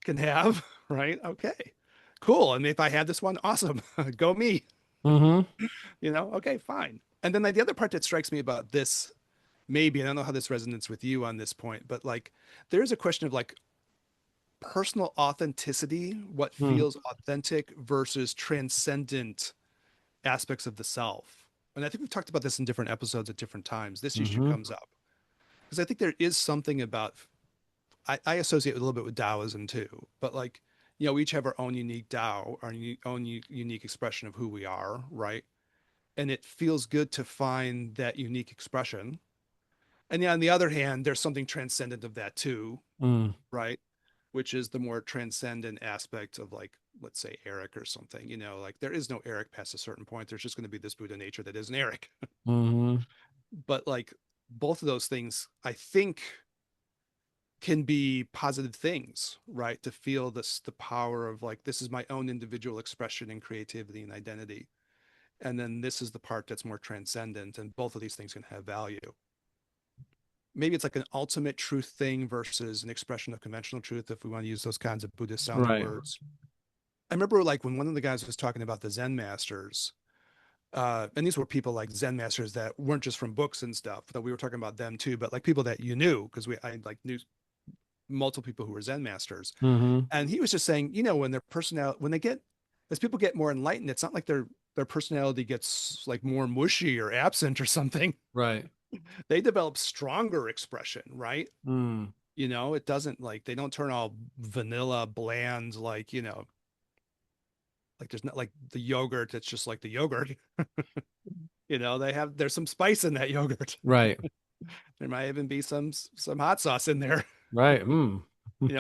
can have, right? Okay, cool. And if I had this one, awesome. Go me. Mm-hmm. Okay, fine. And then the other part that strikes me about this, maybe, and I don't know how this resonates with you on this point, but like there's a question of like personal authenticity, what Mm. feels authentic versus transcendent aspects of the self. And I think we've talked about this in different episodes at different times. This issue Mm-hmm. comes up because I think there is something about, I associate it a little bit with Taoism too, but like, we each have our own unique Tao, our own unique expression of who we are, right? And it feels good to find that unique expression. And yeah, on the other hand, there's something transcendent of that too, Mm. right? Which is the more transcendent aspect of like, let's say Eric or something, like there is no Eric past a certain point. There's just going to be this Buddha nature that isn't Eric. Mm-hmm. But like both of those things, I think can be positive things, right? To feel the power of like, this is my own individual expression and creativity and identity. And then this is the part that's more transcendent. And both of these things can have value. Maybe it's like an ultimate truth thing versus an expression of conventional truth, if we want to use those kinds of Buddhist sounding Right. words. I remember like when one of the guys was talking about the Zen masters, and these were people like Zen masters that weren't just from books and stuff, that we were talking about them too, but like people that you knew, because I like knew multiple people who were Zen masters. Mm-hmm. And he was just saying, when their personality, when they get, as people get more enlightened, it's not like their personality gets like more mushy or absent or something. Right. They develop stronger expression, right? Mm. It doesn't like they don't turn all vanilla, bland, like, like there's not like the yogurt that's just like the yogurt. There's some spice in that yogurt. Right. There might even be some hot sauce in there. Right. Mm.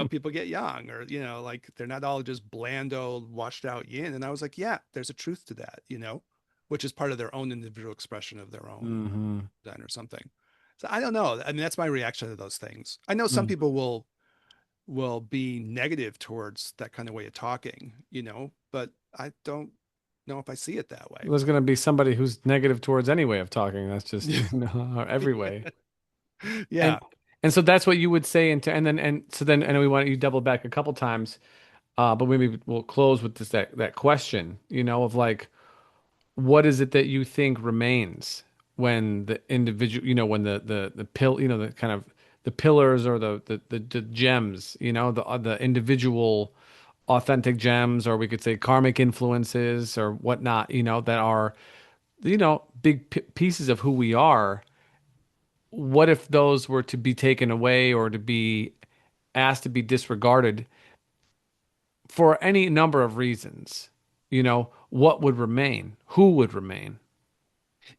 People get young, or like they're not all just bland old washed out yin. And I was like, yeah, there's a truth to that, which is part of their own individual expression of their own Mm-hmm. design or something. So I don't know. I mean, that's my reaction to those things. I know some Mm. people will be negative towards that kind of way of talking, but I don't know if I see it that way. There's going to be somebody who's negative towards any way of talking. That's just, every way. And Yeah. and so that's what you would say into and we want you to double back a couple times. But maybe we'll close with this that question, of like what is it that you think remains when the individual, when the pill, the kind of the pillars or the gems, the individual authentic gems, or we could say karmic influences or whatnot, that are, big pieces of who we are. What if those were to be taken away or to be asked to be disregarded for any number of reasons? What would remain? Who would remain?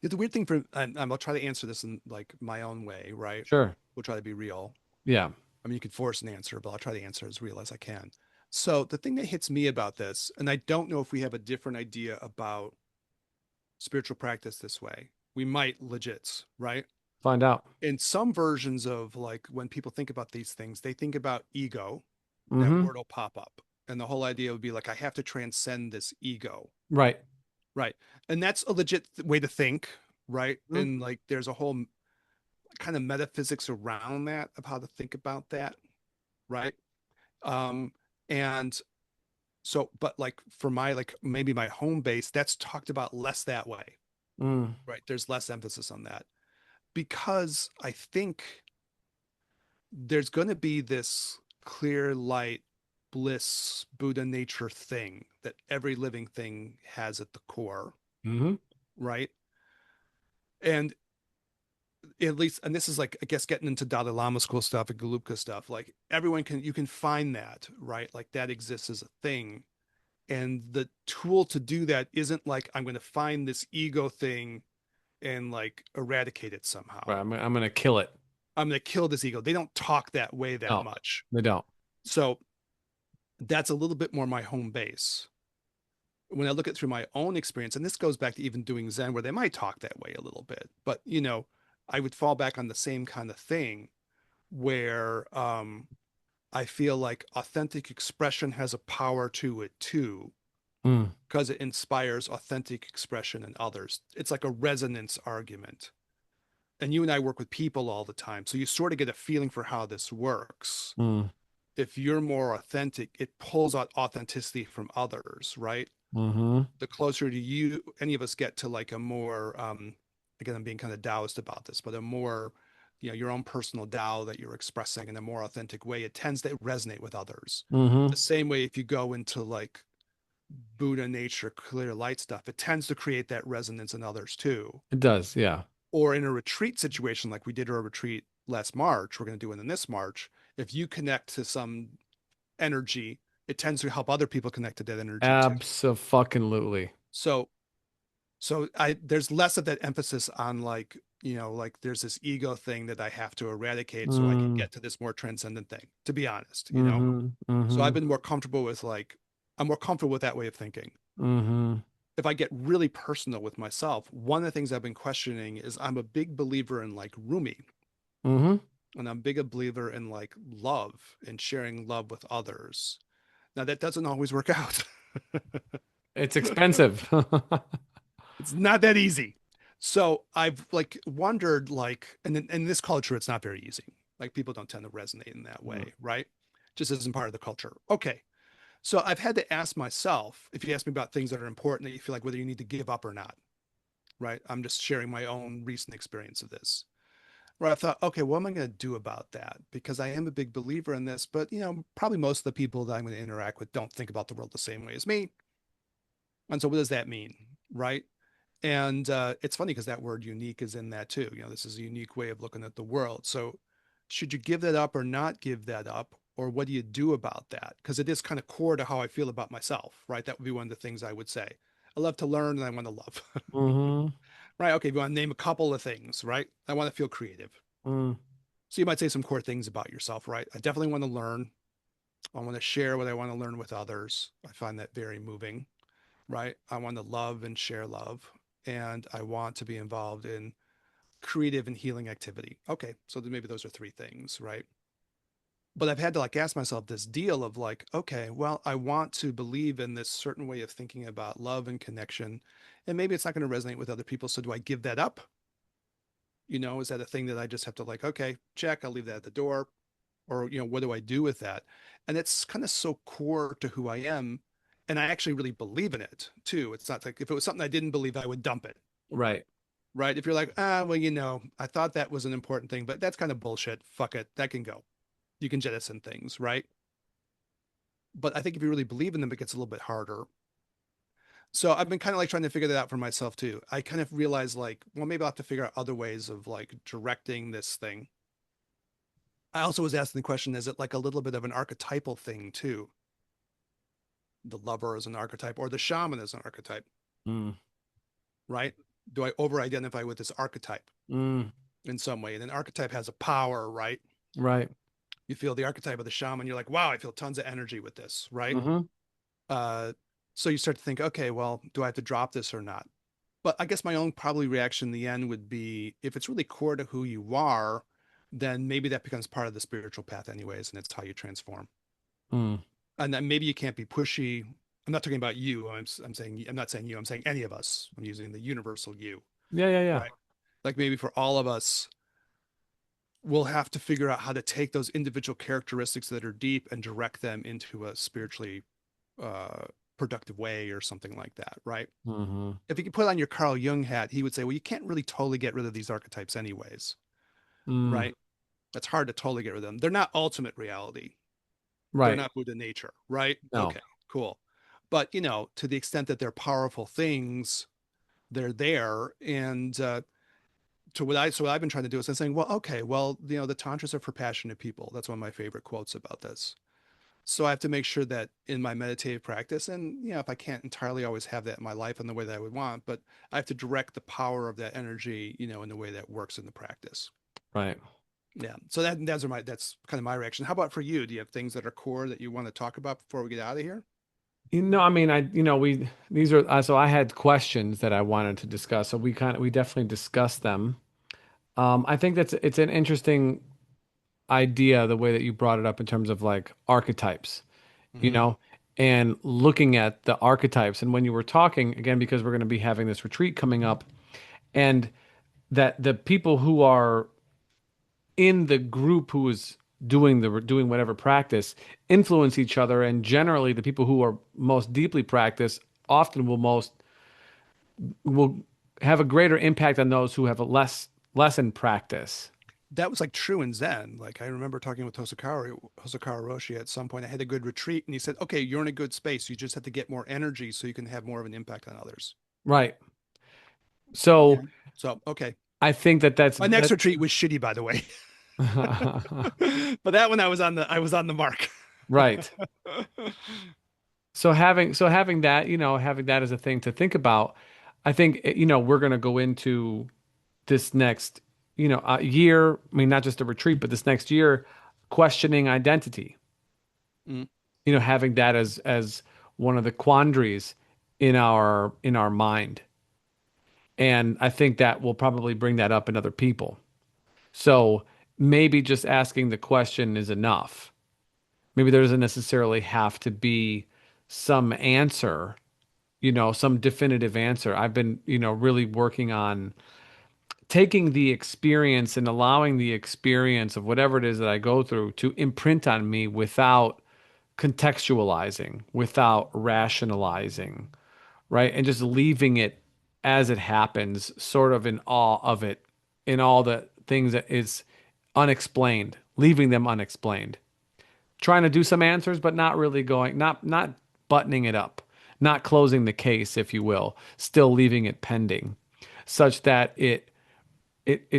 The weird thing and I'll try to answer this in like my own way, right? Sure. We'll try to be real. Yeah. I mean, you could force an answer, but I'll try to answer as real as I can. So the thing that hits me about this, and I don't know if we have a different idea about spiritual practice this way. We might legit, right? Find out. In some versions of like when people think about these things, they think about ego, that Mm-hmm. word will pop up. And the whole idea would be like, I have to transcend this ego. Right. Right. And that's a legit way to think, right? Mhm. And like there's a whole kind of metaphysics around that of how to think about that, right? Um, and so, but like for my like maybe my home base, that's talked about less that way, Mm. right? There's less emphasis on that because I think there's going to be this clear light bliss Buddha nature thing that every living thing has at the core, Mm-hmm. right? And at least, and this is like I guess getting into Dalai Lama school stuff and Gelupka stuff, like you can find that, right? Like that exists as a thing. And the tool to do that isn't like I'm going to find this ego thing and like eradicate it somehow. Right. I'm gonna kill it. I'm going to kill this ego. They don't talk that way that No, much. they don't. So that's a little bit more my home base. When I look at through my own experience, and this goes back to even doing Zen, where they might talk that way a little bit, but I would fall back on the same kind of thing where I feel like authentic expression has a power to it too, Mm. because it inspires authentic expression in others. It's like a resonance argument. And you and I work with people all the time. So you sort of get a feeling for how this works. Mm. If you're more authentic, it pulls out authenticity from others, right? Mm-hmm. The closer to you, any of us get to like a more, again, I'm being kind of Taoist about this, but a more, your own personal Tao that you're expressing in a more authentic way, it tends to resonate with others. Mm-hmm. The same way if you go into like Buddha nature, clear light stuff, it tends to create that resonance in others too. It does, yeah. Or in a retreat situation, like we did our retreat last March, we're going to do it in this March. If you connect to some energy, it tends to help other people connect to that energy too. Abso-fucking-lutely. So there's less of that emphasis on like, like there's this ego thing that I have to eradicate so I can Mm, get to this more transcendent thing, to be honest. mm-hmm. So I've Mm-hmm. been more comfortable with like, I'm more comfortable with that way of thinking. Mm-hmm. If I get really personal with myself, one of the things I've been questioning is I'm a big believer in like Rumi, Mm-hmm. and I'm big a believer in like love and sharing love with others. Now that doesn't always work out. It's expensive. It's not that easy. So I've like wondered like, and in this culture, it's not very easy. Like people don't tend to resonate in that Mm, way, right? Just isn't part of the culture. Okay. So I've had to ask myself, if you ask me about things that are important that you feel like whether you need to give up or not, right? I'm just sharing my own recent experience of this. Where I thought, okay, what am I going to do about that? Because I am a big believer in this, but probably most of the people that I'm going to interact with don't think about the world the same way as me. And so what does that mean? Right. And it's funny because that word unique is in that too. This is a unique way of looking at the world. So should you give that up or not give that up? Or what do you do about that? Because it is kind of core to how I feel about myself, right? That would be one of the things I would say. I love to learn and I want to love. mm-hmm. Right. Okay. If you want to name a couple of things, right? I want to feel creative. Mm, So you might say some core things about yourself, right? I definitely want to learn. I want to share what I want to learn with others. I find that very moving, right? I want to love and share love. And I want to be involved in creative and healing activity. Okay. So then maybe those are three things, right? But I've had to like ask myself this deal of like, okay, well, I want to believe in this certain way of thinking about love and connection. And maybe it's not going to resonate with other people. So do I give that up? Is that a thing that I just have to like, okay, check, I'll leave that at the door? Or what do I do with that? And it's kind of so core to who I am, and I actually really believe in it too. It's not like if it was something I didn't believe, I would dump it. right. Right. If you're like, well, I thought that was an important thing, but that's kind of bullshit. Fuck it, that can go. You can jettison things, right? But I think if you really believe in them, it gets a little bit harder. So I've been kind of like trying to figure that out for myself too. I kind of realized like, well, maybe I'll have to figure out other ways of like directing this thing. I also was asking the question, is it like a little bit of an archetypal thing too? The lover as an archetype or the shaman as an archetype, Mm, right? Do I over identify with this archetype mm, in some way? And an archetype has a power, right? right. You feel the archetype of the shaman, you're like, wow, I feel tons of energy with this, right? Mm-hmm. Uh, so you start to think, okay, well, do I have to drop this or not? But I guess my own probably reaction in the end would be if it's really core to who you are, then maybe that becomes part of the spiritual path, anyways, and it's how you transform. Mm. And then maybe you can't be pushy. I'm not talking about you. I'm saying I'm not saying you. I'm saying any of us. I'm using the universal you, Yeah, yeah, yeah. right? Like maybe for all of us, we'll have to figure out how to take those individual characteristics that are deep and direct them into a spiritually uh, productive way or something like that, right? Mm-hmm. If you could put on your Carl Jung hat, he would say, well, you can't really totally get rid of these archetypes anyways, Mm, right? That's hard to totally get rid of them. They're not ultimate reality. They're right. not Buddha nature, right? No. Okay, cool. But to the extent that they're powerful things, they're there. And so what I've been trying to do is I'm saying, well, okay, well, the tantras are for passionate people. That's one of my favorite quotes about this. So I have to make sure that in my meditative practice, and if I can't entirely always have that in my life in the way that I would want, but I have to direct the power of that energy, in the way that works in the practice. Right. Yeah. So that's kind of my reaction. How about for you? Do you have things that are core that you want to talk about before we get out of here? I mean, these are, so I had questions that I wanted to discuss. So we definitely discussed them. I think it's an interesting idea, the way that you brought it up in terms of like archetypes, you Hmm. know, and looking at the archetypes. And when you were talking, again, because we're going to be having this retreat coming up, and that the people who are in the group who is doing whatever practice influence each other, and generally the people who are most deeply practice often will have a greater impact on those who have a less in practice. That was like true in Zen. Like I remember talking with Hosokawa Roshi at some point. I had a good retreat, and he said, "Okay, you're in a good space. You just have to get more energy so you can have more of an impact on others." Right. So Yeah. So okay, I think that that's my next that. retreat was shitty, by the way, but that one I was on the mark. Right. So having that, having that as a thing to think about, I think we're going to go into this next, year, I mean not just a retreat, but this next year questioning identity. Mm. Having that as one of the quandaries in our mind. And I think that will probably bring that up in other people. So maybe just asking the question is enough. Maybe there doesn't necessarily have to be some answer, some definitive answer. I've been, really working on taking the experience and allowing the experience of whatever it is that I go through to imprint on me without contextualizing, without rationalizing, right? And just leaving it as it happens, sort of in awe of it, in all the things that is unexplained, leaving them unexplained. Trying to do some answers, but not really going, not buttoning it up, not closing the case, if you will, still leaving it pending, such that it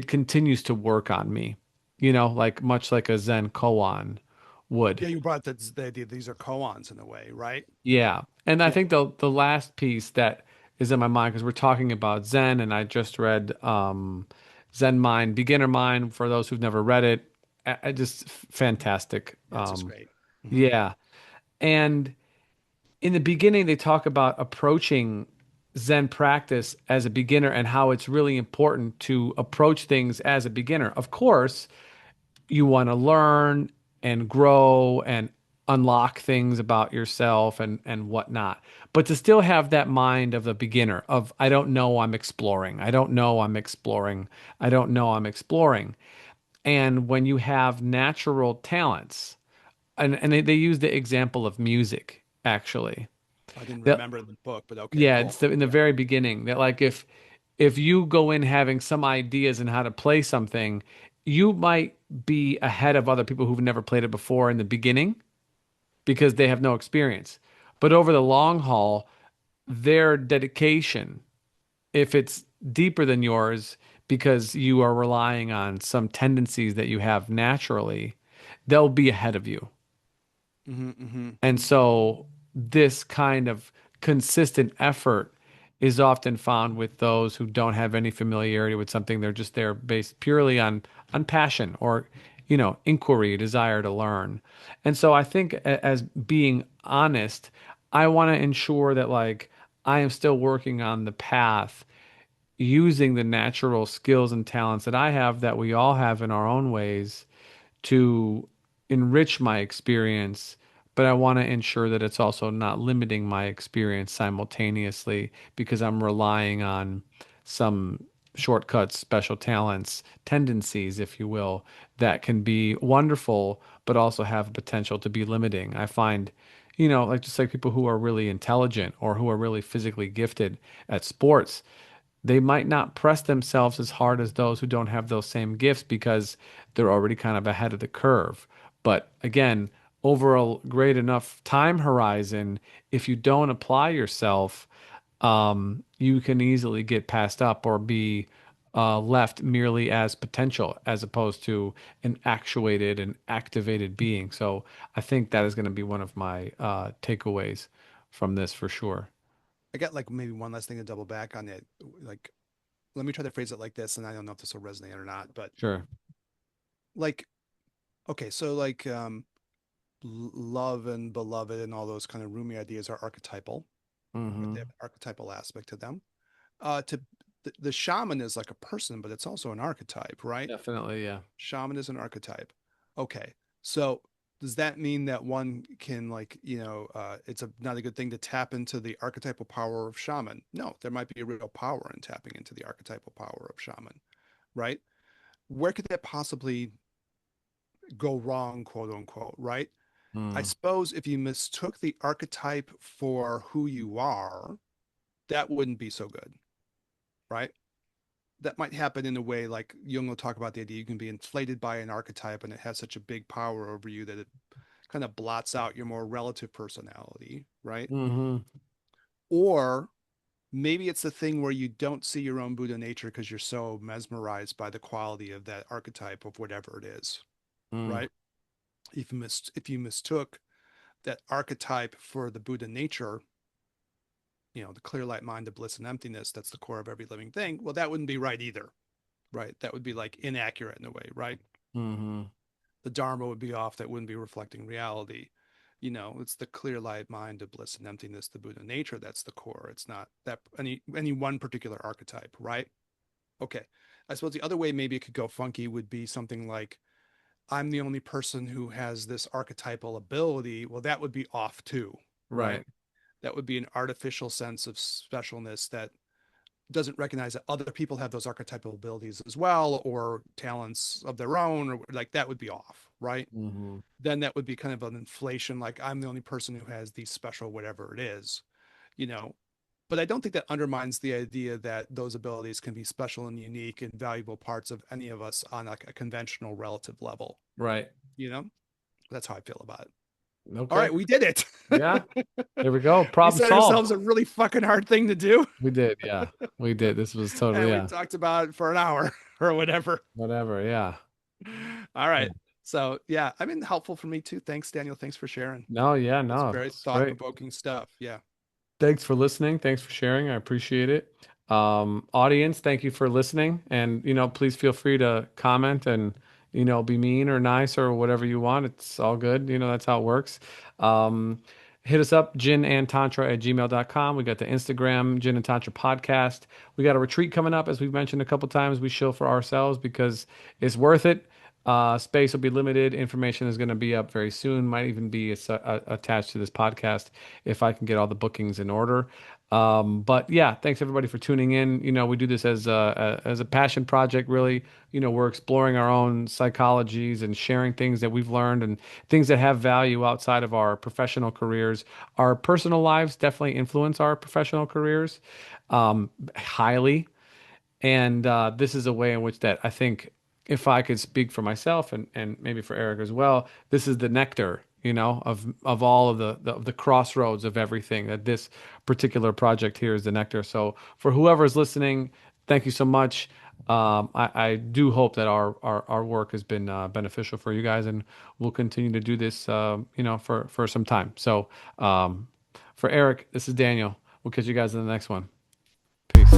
continues to work on me, like much like a Zen koan would. Yeah, you brought the idea these are koans in a way, right? Yeah. And I Yeah. think the last piece that is in my mind, because we're talking about Zen, and I just read Zen Mind, Beginner Mind, for those who've never read it. Just fantastic. Yeah, it's just great. Hmm. Yeah. And in the beginning, they talk about approaching Zen practice as a beginner and how it's really important to approach things as a beginner. Of course, you want to learn and grow and unlock things about yourself and whatnot. But to still have that mind of the beginner of I don't know, I'm exploring. I don't know, I'm exploring. I don't know, I'm exploring. And when you have natural talents, and they use the example of music actually. I didn't That remember the book, but okay, yeah, cool. it's in the Yeah. very beginning that like if you go in having some ideas in how to play something, you might be ahead of other people who've never played it before in the beginning because they have no experience. But over the long haul, their dedication, if it's deeper than yours because you are relying on some tendencies that you have naturally, they'll be ahead of you. Hmm. Hmm. And so this kind of consistent effort is often found with those who don't have any familiarity with something. They're just there based purely on passion or, inquiry, desire to learn. And so I think as being honest, I want to ensure that like I am still working on the path using the natural skills and talents that I have that we all have in our own ways to enrich my experience, but I want to ensure that it's also not limiting my experience simultaneously because I'm relying on some shortcuts, special talents, tendencies, if you will, that can be wonderful, but also have potential to be limiting. I find, like just like people who are really intelligent or who are really physically gifted at sports, they might not press themselves as hard as those who don't have those same gifts because they're already kind of ahead of the curve. But again, over a great enough time horizon, if you don't apply yourself, you can easily get passed up or be left merely as potential as opposed to an actuated and activated being. So I think that is going to be one of my takeaways from this for sure. I got like maybe one last thing to double back on it. Like, let me try to phrase it like this, and I don't know if this will resonate or not, but Sure. like, okay, so like, love and beloved and all those kind of roomy ideas are archetypal, right? They have Hmm. an archetypal aspect to them. To the shaman is like a person, but it's also an archetype, right? Definitely, yeah. Shaman is an archetype. Okay. So does that mean that one can like, it's not a good thing to tap into the archetypal power of shaman? No, there might be a real power in tapping into the archetypal power of shaman, right? Where could that possibly go wrong, quote unquote, right? I Mm, suppose if you mistook the archetype for who you are, that wouldn't be so good, right? That might happen in a way like Jung will talk about the idea you can be inflated by an archetype and it has such a big power over you that it kind of blots out your more relative personality, right? hmm Or maybe it's the thing where you don't see your own Buddha nature because you're so mesmerized by the quality of that archetype of whatever it is, mm, right? If you mistook that archetype for the Buddha nature, the clear light mind, the bliss and emptiness, that's the core of every living thing. Well, that wouldn't be right either, right? That would be like inaccurate in a way, right? hmm The Dharma would be off. That wouldn't be reflecting reality. It's the clear light mind, the bliss and emptiness, the Buddha nature. That's the core. It's not that any one particular archetype, right? Okay. I suppose the other way maybe it could go funky would be something like I'm the only person who has this archetypal ability. Well, that would be off too, right? Right. That would be an artificial sense of specialness that doesn't recognize that other people have those archetypal abilities as well or talents of their own or like that would be off, right? hmm Then that would be kind of an inflation like I'm the only person who has these special whatever it is, you know. But I don't think that undermines the idea that those abilities can be special and unique and valuable parts of any of us on like a conventional relative level, Right. you know. That's how I feel about it. All Okay. right, we did it. Yeah. There we go. We Problem set solved. ourselves a really fucking hard thing to do. We did. Yeah. We did. This was totally, And we yeah. talked about it for an hour or whatever. Whatever. Yeah. All Yeah. right. So yeah, I mean helpful for me too. Thanks, Daniel. Thanks for sharing. No, yeah, It's no. very It's thought great. provoking stuff. Yeah. Thanks for listening. Thanks for sharing. I appreciate it. Audience, thank you for listening. And, please feel free to comment and, be mean or nice or whatever you want. It's all good. That's how it works. Um, Hit us up, ginandtantra@gmail.com. We got the Instagram, Gin and Tantra Podcast. We got a retreat coming up, as we've mentioned a couple times. We show for ourselves because it's worth it. Space will be limited. Information is going to be up very soon. Might even be attached to this podcast if I can get all the bookings in order. But yeah, thanks everybody for tuning in. We do this as a passion project. Really, we're exploring our own psychologies and sharing things that we've learned and things that have value outside of our professional careers. Our personal lives definitely influence our professional careers highly. And this is a way in which that I think, if I could speak for myself and maybe for Eric as well, this is the nectar, of all of the crossroads of everything. That this particular project here is the nectar. So for whoever's listening, thank you so much. I do hope that our work has been beneficial for you guys, and we'll continue to do this, for some time. So for Eric, this is Daniel. We'll catch you guys in the next one. Peace.